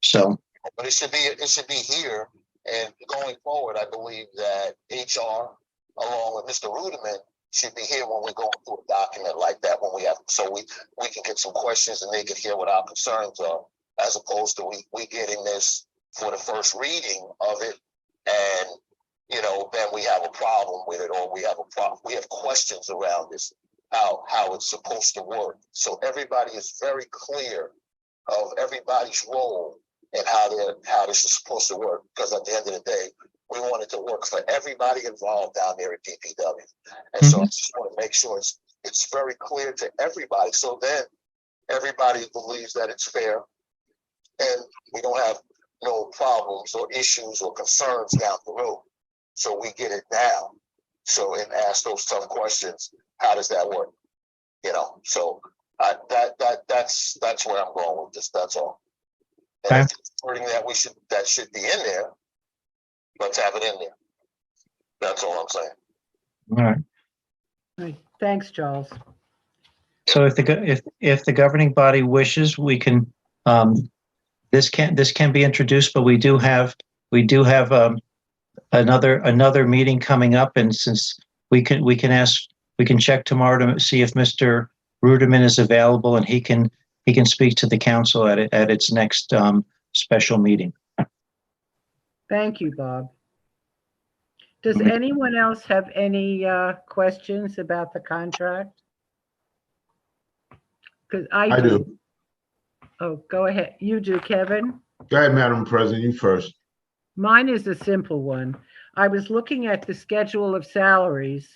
So. But it should be here, and going forward, I believe that HR, along with Mr. Ruderman, should be here when we're going through a document like that, when we can get some questions and they can hear what our concerns are, as opposed to we getting this for the first reading of it, and then we have a problem with it, or we have questions around this, how it's supposed to work. So everybody is very clear of everybody's role and how this is supposed to work, because at the end of the day, we want it to work for everybody involved down there at DPW. And so I just want to make sure it's very clear to everybody, so then everybody believes that it's fair and we don't have no problems or issues or concerns down the road. So we get it down. So, and ask those tough questions. How does that work? So that's where I'm going with this. That's all. And if it's wording that should be in there, let's have it in there. That's all I'm saying. All right. All right. Thanks, Charles. So if the governing body wishes, we can this can be introduced, but we do have another meeting coming up, and since we can check tomorrow to see if Mr. Ruderman is available, and he can speak to the council at its next special meeting. Thank you, Bob. Does anyone else have any questions about the contract? Because I do. Oh, go ahead. You do, Kevin. Go ahead, Madam President, you first. Mine is a simple one. I was looking at the schedule of salaries,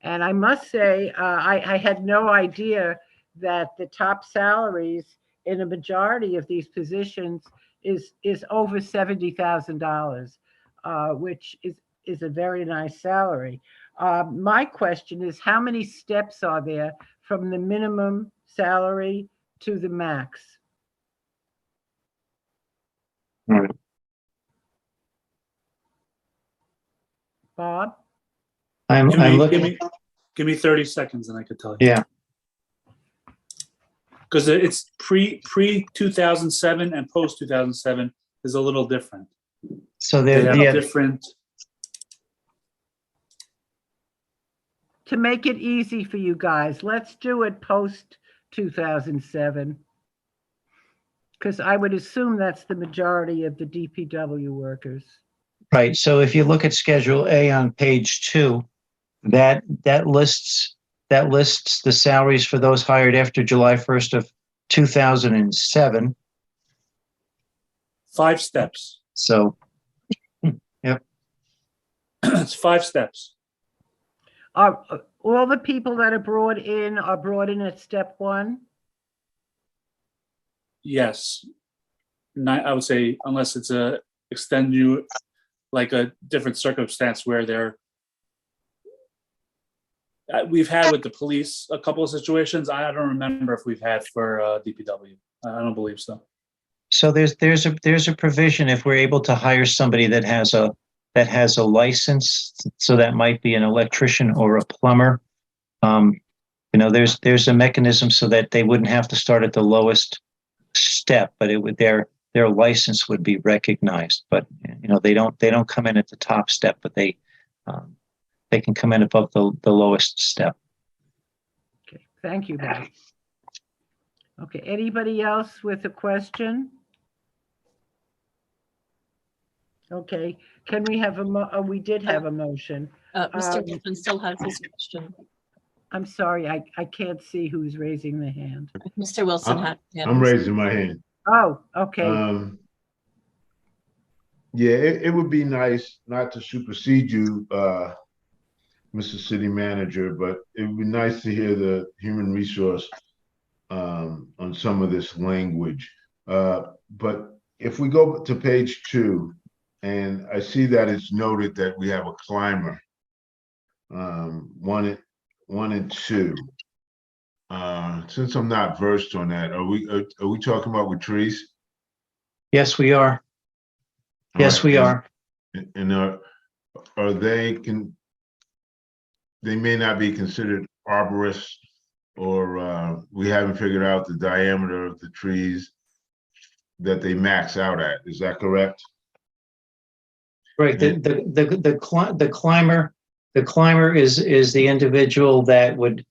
and I must say, I had no idea that the top salaries in a majority of these positions is over $70,000, which is a very nice salary. My question is, how many steps are there from the minimum salary to the max? Bob? I'm Give me, looking, give me 30 seconds and I could tell you. yeah, Because it's pre 2007 and post 2007 is a little different. so They they're, have yeah, different. To make it easy for you guys, let's do it post 2007. Because I would assume that's the majority of the DPW workers. right. So if you look at Schedule A on page 2, that lists the salaries for those hired after July 1st of 2007. 5 steps. So, It's 5 steps. Are all the people that are brought in at step 1? Yes. I would say unless it's a extend you like a different circumstance where they're. We've had with the police a couple of situations. I don't remember if we've had for DPW. I don't believe so. so there's a provision if we're able to hire somebody that has a license. So that might be an electrician or a plumber. There's a mechanism so that they wouldn't have to start at the lowest step, but it would their license would be recognized. But they don't come in at the top step, but they can come in above the lowest step. Okay, thank you, Bob. Okay, anybody else with a question? Okay, can we have we did have a motion. Mr. Wilson still has his question. I'm sorry, I can't see who's raising the hand. Mr. Wilson had. I'm raising my hand. Oh, okay. Yeah, it would be nice not to supersede you, Mr. City Manager, but it would be nice to hear the human resource on some of this language. But if we go to page 2, and I see that it's noted that we have a climber, 1 and 2. Since I'm not versed on that, are we talking about with trees? Yes, we are. Yes, we are. And are they they may not be considered arborists, or we haven't figured out the diameter of the trees that they max out at. Is that correct? Right. The climber is the individual that would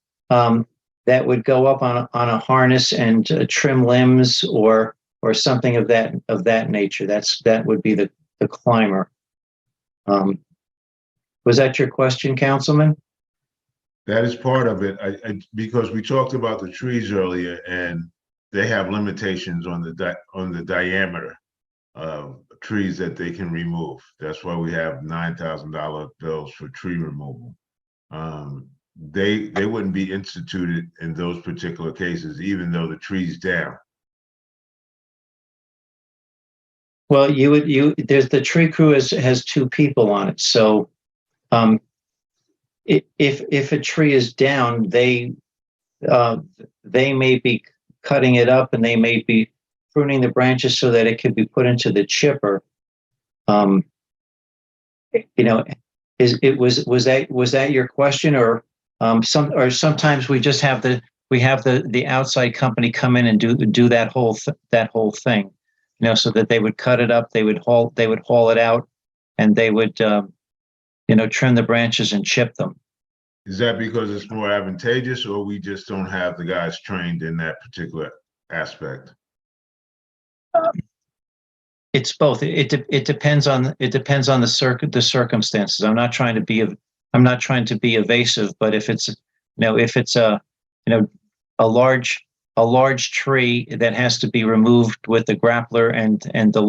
go up on a harness and trim limbs or something of that nature. That would be the climber. Was that your question, Councilman? That is part of it. Because we talked about the trees earlier, and they have limitations on the diameter of trees that they can remove. That's why we have $9,000 bills for tree removal. They wouldn't be instituted in those particular cases, even though the tree's down. Well, there's the tree crew has 2 people on it. So, if a tree is down, they may be cutting it up and they may be pruning the branches so that it could be put into the chipper. Was that your question, or sometimes we just have the outside company come in and do that whole thing, so that they would cut it up, they would haul it out, and they would trim the branches and chip them. Is that because it's more advantageous, or we just don't have the guys trained in that particular aspect? It's both. It depends on the circumstances. I'm not trying to be evasive, but if it's a large tree that has to be removed with the grappler and the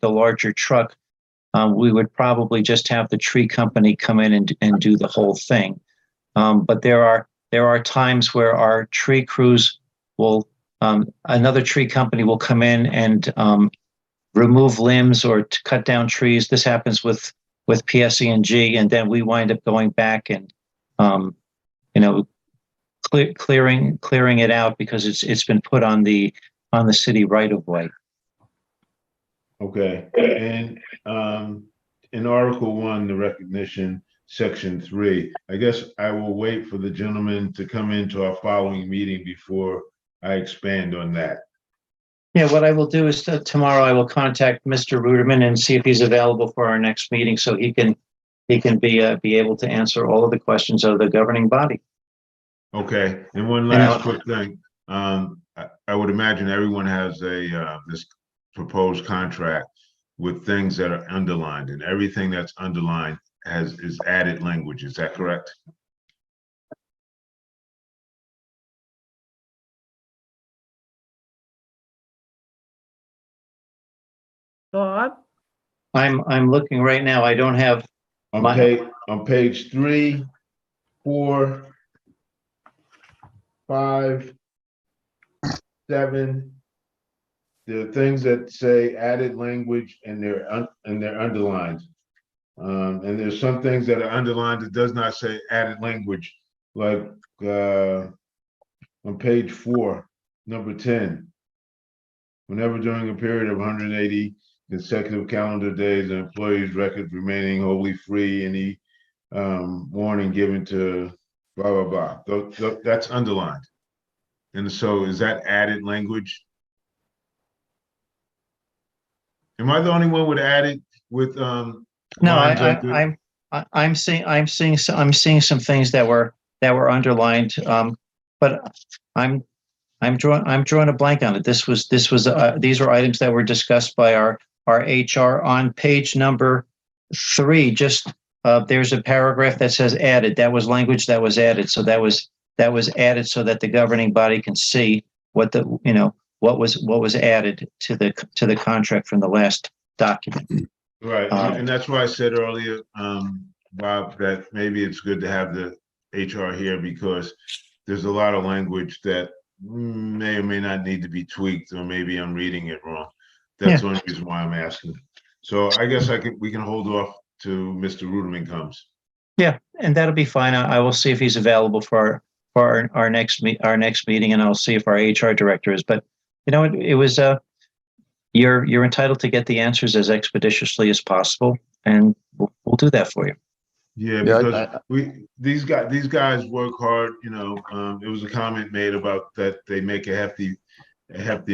larger truck, we would probably just have the tree company come in and do the whole thing. But there are times where our tree crews will, another tree company will come in and remove limbs or to cut down trees. This happens with PSE&G, and then we wind up going back and clearing it out because it's been put on the city right of way. Okay, and in Article 1, the recognition, Section 3, I guess I will wait for the gentleman to come into our following meeting before I expand on that. Yeah, what I will do is tomorrow I will contact Mr. Ruderman and see if he's available for our next meeting so he can be able to answer all of the questions of the governing body. Okay, and one last quick thing. I would imagine everyone has this proposed contract with things that are underlined, and everything that's underlined is added language. Is that correct? Bob? I'm looking right now. I don't have On page 3, 4, 5, 7. There are things that say added language and they're underlined. And there's some things that are underlined that does not say added language, like on page 4, number 10. Whenever during a period of 180 consecutive calendar days, an employee's record remaining wholly free, any warning given to blah, blah, blah. That's underlined. And so is that added language? Am I the only one with added with no, lines like this? I'm seeing some things that were underlined, but I'm drawing a blank on it. These were items that were discussed by our HR on page number 3. Just there's a paragraph that says added. That was language that was added. So that was added so that the governing body can see what what was added to the contract from the last document. Right, and that's why I said earlier, Bob, that maybe it's good to have the HR here because there's a lot of language that may or may not need to be tweaked, or maybe I'm reading it wrong. That's the only reason why I'm asking. So I guess we can hold off to Mr. Ruderman comes. Yeah, and that'll be fine. I will see if he's available for our next meeting, and I'll see if our HR director is. But it was you're entitled to get the answers as expeditiously as possible, and we'll do that for you. Yeah, because these guys work hard. There was a comment made about that they make a hefty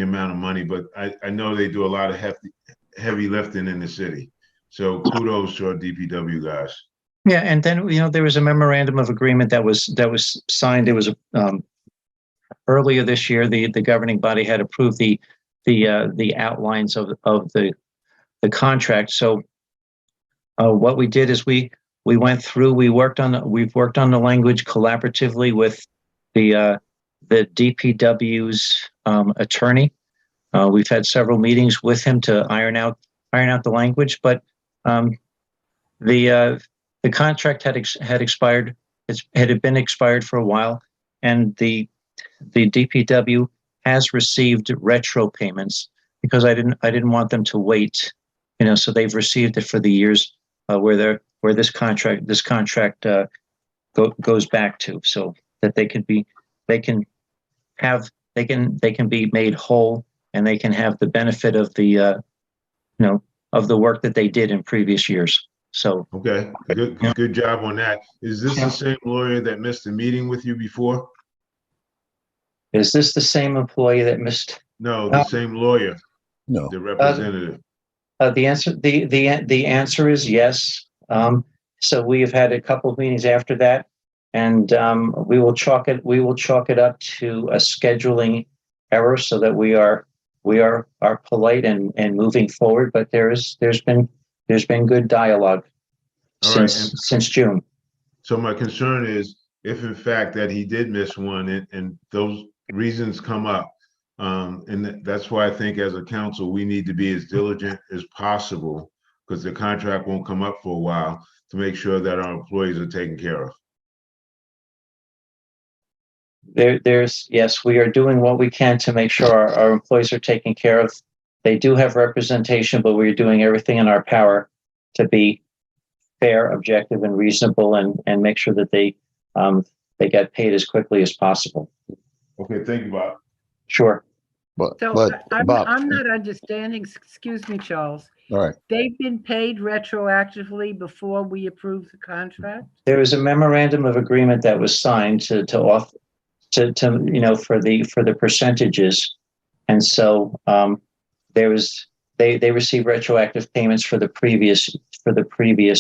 amount of money, but I know they do a lot of heavy lifting in the city. So kudos to our DPW guys. Yeah, and then there was a memorandum of agreement that was signed. It was earlier this year. The governing body had approved the outlines of the contract. So what we did is we went through. We've worked on the language collaboratively with the DPW's attorney. We've had several meetings with him to iron out the language, but the contract had expired. It had been expired for a while, and the DPW has received retro payments because I didn't want them to wait. So they've received it for the years where this contract goes back to, so that they can be made whole, and they can have the benefit of the of the work that they did in previous years. So okay, good job on that. Is this the same lawyer that missed the meeting with you before? Is this the same employee that missed? No, the same lawyer. No, the representative. The answer is yes. So we have had a couple of meetings after that, and we will chalk it up to a scheduling error, so that we are polite and moving forward. But there's been good dialogue since June. So my concern is if in fact that he did miss one and those reasons come up, and that's why I think as a council we need to be as diligent as possible because the contract won't come up for a while, to make sure that our employees are taken care of. Yes, we are doing what we can to make sure our employees are taken care of. They do have representation, but we're doing everything in our power to be fair, objective, and reasonable, and make sure that they get paid as quickly as possible. Okay, thank you, Bob. Sure. But, So but Bob, I'm not understanding, excuse me, Charles. all right, They've been paid retroactively before we approve the contract? There is a memorandum of agreement that was signed to you know, for the percentages, and so there was they receive retroactive payments for the previous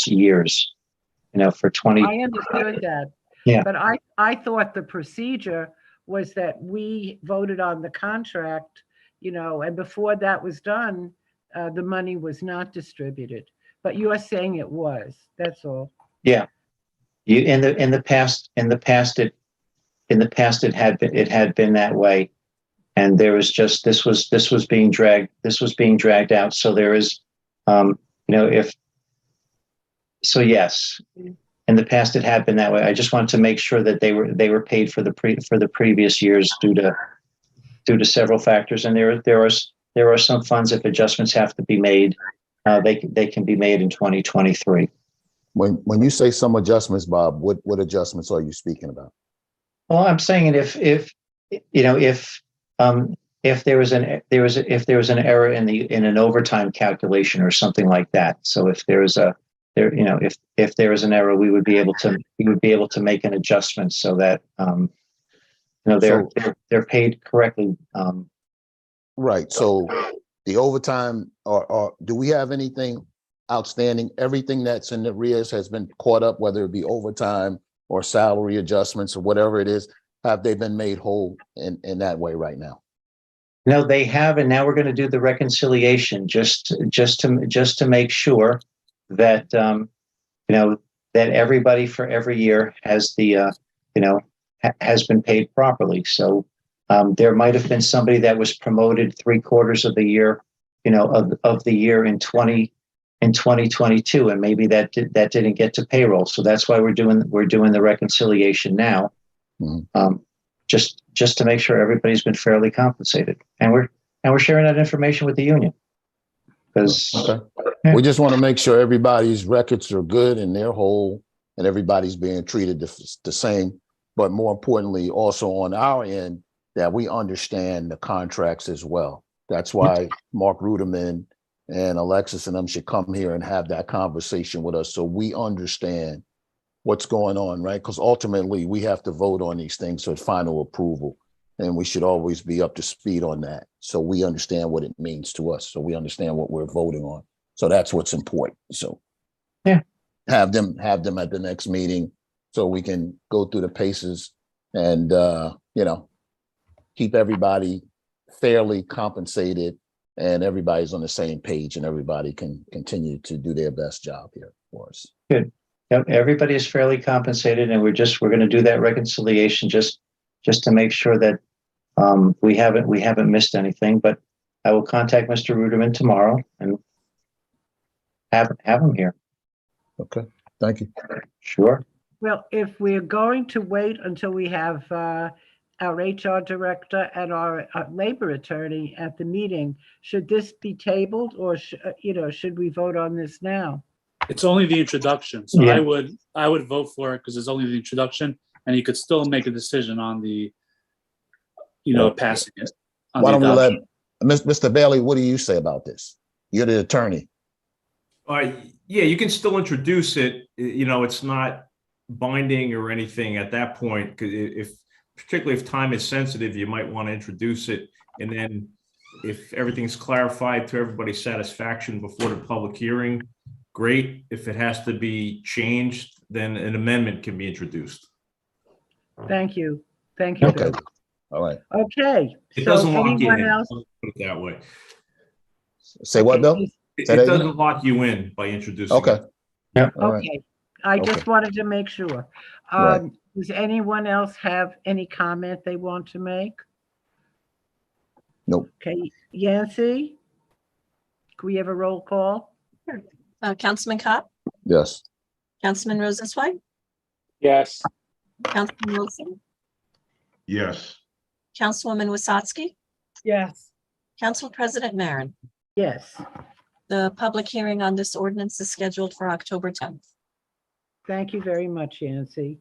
years, you know, for 20. I understood that. Yeah. But I thought the procedure was that we voted on the contract, you know, and before that was done, the money was not distributed. But you are saying it was, that's all. Yeah, in the past it had been that way, and there was just this was being dragged out. So there is, you know, yes, in the past it had been that way. I just wanted to make sure that they were paid for the previous years due to several factors, and there are some funds, if adjustments have to be made, they can be made in 2023. when you say some adjustments, Bob, what adjustments are you speaking about? Well, I'm saying if you know, if there was an error in an overtime calculation or something like that. So if there is you know, if there is an error, we would be able to make an adjustment so that you know, they're paid correctly. Right. So the overtime, or do we have anything outstanding? Everything that's in the arrears has been caught up, whether it be overtime or salary adjustments or whatever it is. Have they been made whole in that way right now? No, they have, and now we're going to do the reconciliation just to make sure that you know, that everybody for every year has the you know, has been paid properly. So there might have been somebody that was promoted 3/4 of the year, you know, of the year in 2022, and maybe that didn't get to payroll. So that's why we're doing the reconciliation now. Mm-hmm. Just to make sure everybody's been fairly compensated, and we're sharing that information with the union, because We just want to make sure everybody's records are good and they're whole and everybody's being treated the same. But more importantly, also on our end, that we understand the contracts as well. That's why Mark Ruderman and Alexis and them should come here and have that conversation with us, so we understand what's going on, right? Because ultimately we have to vote on these things for final approval, and we should always be up to speed on that, so we understand what it means to us, so we understand what we're voting on. So that's what's important. So yeah, have them at the next meeting so we can go through the paces and you know, keep everybody fairly compensated and everybody's on the same page and everybody can continue to do their best job here for us. good. Yep, everybody is fairly compensated, and we're going to do that reconciliation just to make sure that we haven't missed anything. But I will contact Mr. Ruderman tomorrow and have him here. Okay, thank you. Sure. Well, if we're going to wait until we have our HR director and our labor attorney at the meeting, should this be tabled, or you know, should we vote on this now? It's only the introduction, so Yeah. I would vote for it because it's only the introduction, and you could still make a decision on the, you know, passing it. on Why the don't we let adoption. Mr. Bailey, what do you say about this? You're the attorney. Yeah, you can still introduce it. You know, it's not binding or anything at that point, because particularly if time is sensitive, you might want to introduce it. And then if everything's clarified to everybody's satisfaction before the public hearing, great. If it has to be changed, then an amendment can be introduced. Thank you. Thank you, Okay, Bill. all right. Okay. It So doesn't lock you anyone in. else? Let's put it that way. Say what, Bill? It Say that again? doesn't lock you in by introducing Okay. it. Yeah. All right. Okay, I just Okay. wanted to make sure. Right. Does anyone else have any comment they want to make? Nope. Okay, Yancy? Can we have a roll call? Councilman Cobb, Yes. Councilman Rosenzweig, Yes. Councilman Wilson, Yes. Councilwoman Wasatski, Yes. Council President Marin. Yes. The public hearing on this ordinance is scheduled for October 10th. Thank you very much, Yancy.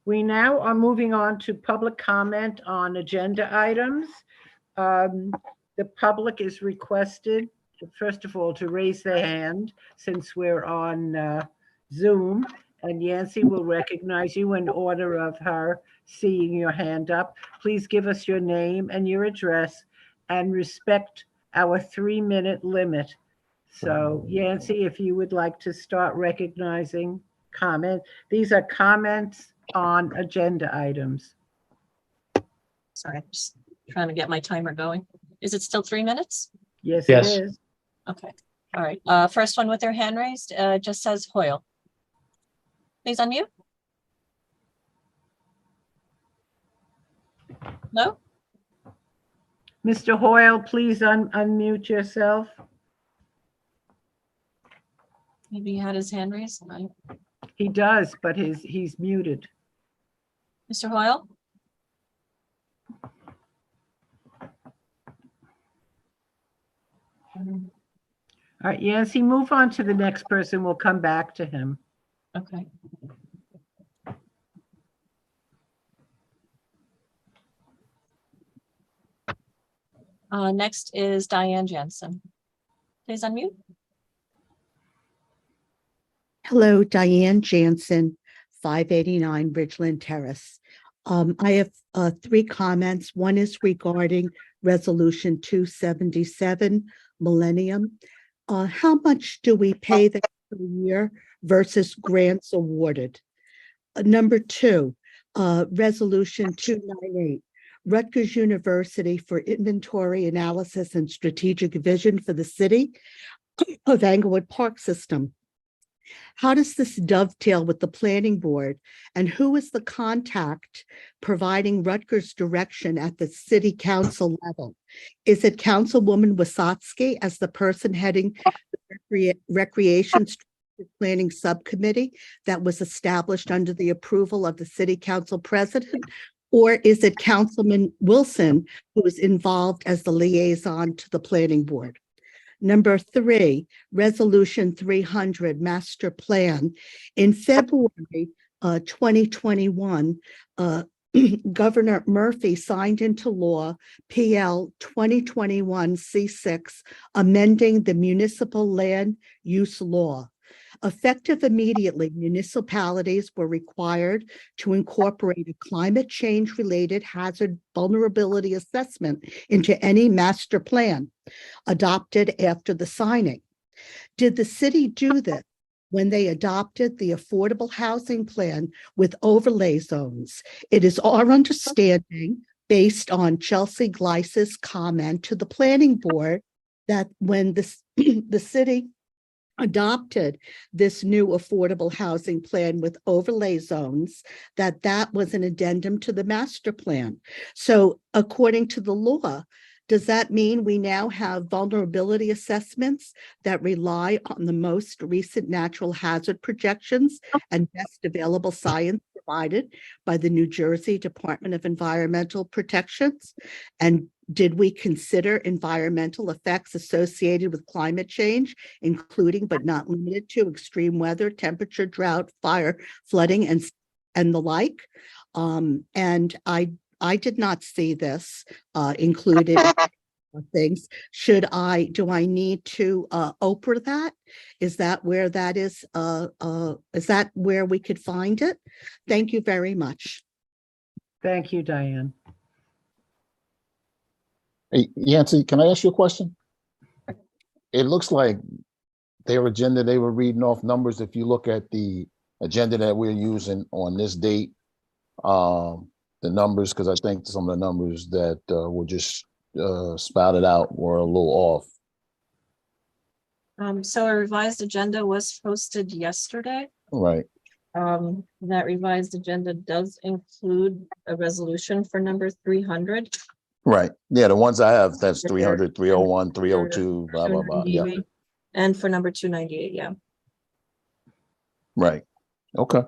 We now are moving on to public comment on agenda items. The public is requested, first of all, to raise their hand since we're on Zoom, and Yancy will recognize you in order of her seeing your hand up. Please give us your name and your address and respect our 3-minute limit. So Yancy, if you would like to start recognizing comment. These are comments on agenda items. Sorry, I'm just trying to get my timer going. Is it still 3 minutes? Yes, Yes. it is. Okay, all right. First one with their hand raised, just says Hoyle. Please unmute. No? Mr. Hoyle, please unmute yourself. Maybe he had his hand raised. He does, but he's muted. Mr. Hoyle? All right, Yancy, move on to the next person. We'll come back to him. Okay. Next is Diane Jensen. Please unmute. Hello, Diane Jansen, 589 Ridgeland Terrace. I have 3 comments. One is regarding Resolution 277, Millennium. How much do we pay them per year versus grants awarded? Number 2, Resolution 298, Rutgers University for Inventory Analysis and Strategic Vision for the City of Englewood Park System. How does this dovetail with the planning board, and who is the contact providing Rutgers direction at the city council level? Is it Councilwoman Wasatski as the person heading the Recreation Strategic Planning Subcommittee that was established under the approval of the city council president? Or is it Councilman Wilson who is involved as the liaison to the planning board? Number 3, Resolution 300, Master Plan. In February 2021, Governor Murphy signed into law PL 2021-C6, amending the municipal land use law. Effective immediately, municipalities were required to incorporate a climate change-related hazard vulnerability assessment into any master plan adopted after the signing. Did the city do this when they adopted the affordable housing plan with overlay zones? It is our understanding, based on Chelsea Gleis's comment to the planning board, that when the city adopted this new affordable housing plan with overlay zones, that was an addendum to the master plan. So according to the law, does that mean we now have vulnerability assessments that rely on the most recent natural hazard projections and best available science provided by the New Jersey Department of Environmental Protections? And did we consider environmental effects associated with climate change, including but not limited to extreme weather, temperature, drought, fire, flooding, and the like? And I did not see this included things. Do I need to Oprah that? Is that where that is that where we could find it? Thank you very much. Thank you, Diane. Hey, Yancy, can I ask you a question? It looks like their agenda, they were reading off numbers. If you look at the agenda that we're using on this date, the numbers, because I think some of the numbers that were just spouted out were a little off. So a revised agenda was posted yesterday. Right. That revised agenda does include a resolution for number 300. Right. Yeah, the ones I have, that's But 300, 301, 302, blah, blah, blah. Yeah. Maybe. And for number 298, yeah. Right. Okay.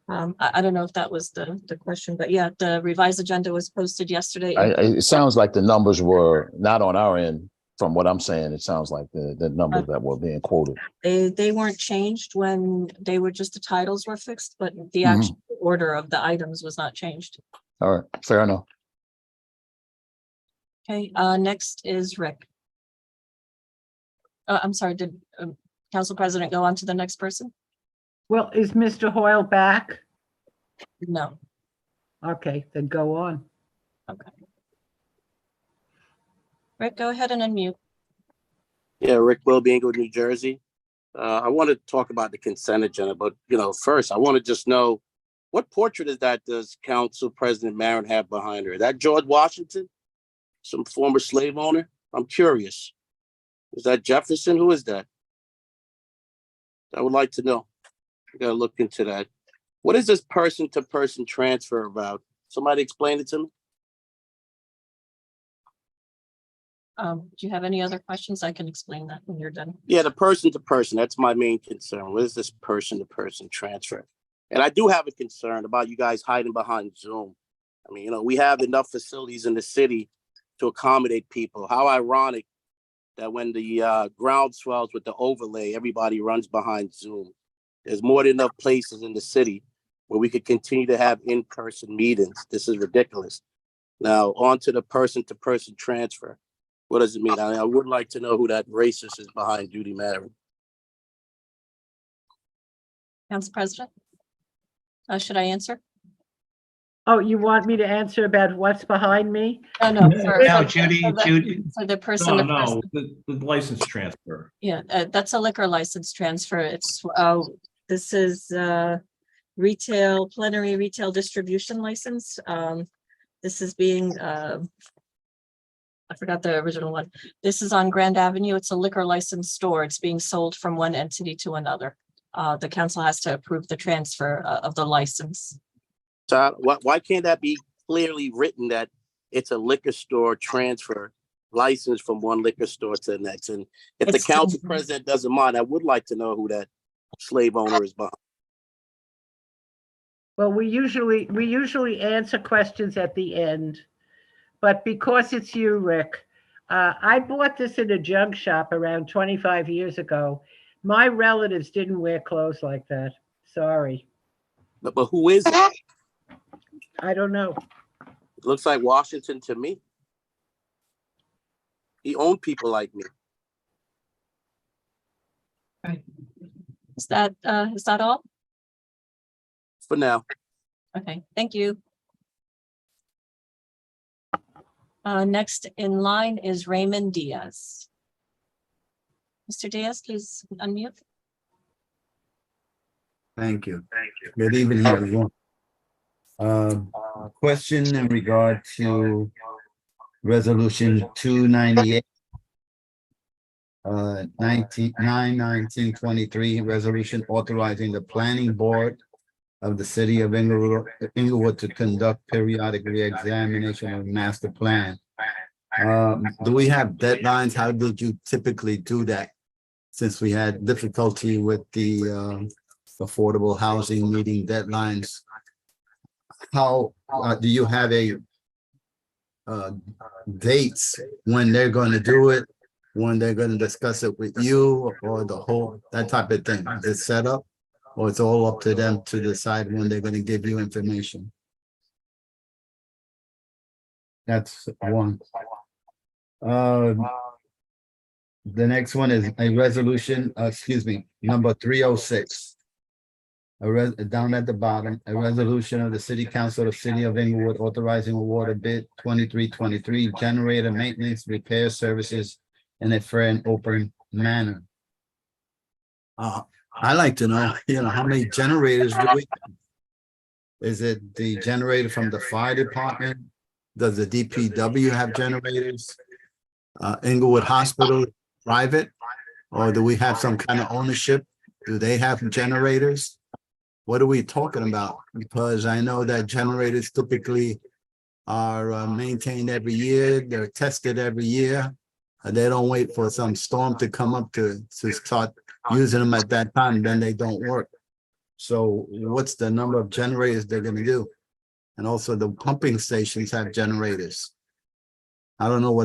I don't know if that was the question, but yeah, the revised agenda was posted yesterday. It sounds like the numbers were not on our end. From what I'm saying, it sounds like the numbers that were being quoted. They weren't changed when they were just the titles were fixed, but the Mhm. actual order of the items was not changed. All right, fair enough. Okay, next is Rick. I'm sorry, did Council President go on to the next person? Well, is Mr. Hoyle back? No. Okay, then go on. Okay. Rick, go ahead and unmute. Yeah, Rick Wilby, Englewood, New Jersey. I want to talk about the consent agenda, but first I want to just know what portrait is that does Council President Marin have behind her? Is that George Washington, some former slave owner? I'm curious. Is that Jefferson? Who is that? I would like to know. I gotta look into that. What is this person-to-person transfer about? Somebody explain it to me. Do you have any other questions? I can explain that when you're done. Yeah, the person-to-person, that's my main concern. What is this person-to-person transfer? And I do have a concern about you guys hiding behind Zoom. I mean, we have enough facilities in the city to accommodate people. How ironic that when the ground swells with the overlay, everybody runs behind Zoom. There's more than enough places in the city where we could continue to have in-person meetings. This is ridiculous. Now, on to the person-to-person transfer. What does it mean? I would like to know who that racist is behind Judy Marin. Council President? Should I answer? Oh, you want me to answer about what's behind me? Oh, no. No, Judy, For the person. No, the license transfer. Yeah, that's a liquor license transfer. It's, this is plenary retail distribution license. This is being, I forgot the original one. This is on Grand Avenue. It's a liquor license store. It's being sold from one entity to another. The council has to approve the transfer of the license. So why can't that be clearly written that it's a liquor store transfer license from one liquor store to the next? And if the council president doesn't mind, I would like to know who that slave owner is behind. Well, we usually answer questions at the end, but because it's you, Rick, I bought this in a junk shop around 25 years ago. My relatives didn't wear clothes like that. Sorry. But who is it? I don't know. It looks like Washington to me. He owned people like me. Is that all? For now. Okay, thank you. Next in line is Raymond Diaz. Mr. Diaz, please unmute. Thank you. Good evening, everyone. Question in regard to resolution 298. 1923 resolution authorizing the planning board of the city of Englewood to conduct periodic re-examination of master plan. Do we have deadlines? How did you typically do that? Since we had difficulty with the affordable housing meeting deadlines, how do you have a dates when they're going to do it, when they're going to discuss it with you, or the whole, that type of thing? Is it set up, or it's all up to them to decide when they're going to give you information? That's one. The next one is a resolution, number 306. Down at the bottom, a resolution of the City Council of the City of Englewood authorizing award of bid 2323 generator maintenance repair services in a fair and open manner. I like to know, how many generators do we have? Is it the generator from the fire department? Does the DPW have generators? Englewood Hospital, private? Or do we have some kind of ownership? Do they have generators? What are we talking about? Because I know that generators typically are maintained every year. They're tested every year. They don't wait for some storm to come up to start using them at that time, then they don't work. So what's the number of generators they're gonna do? And also the pumping stations have generators. I don't know what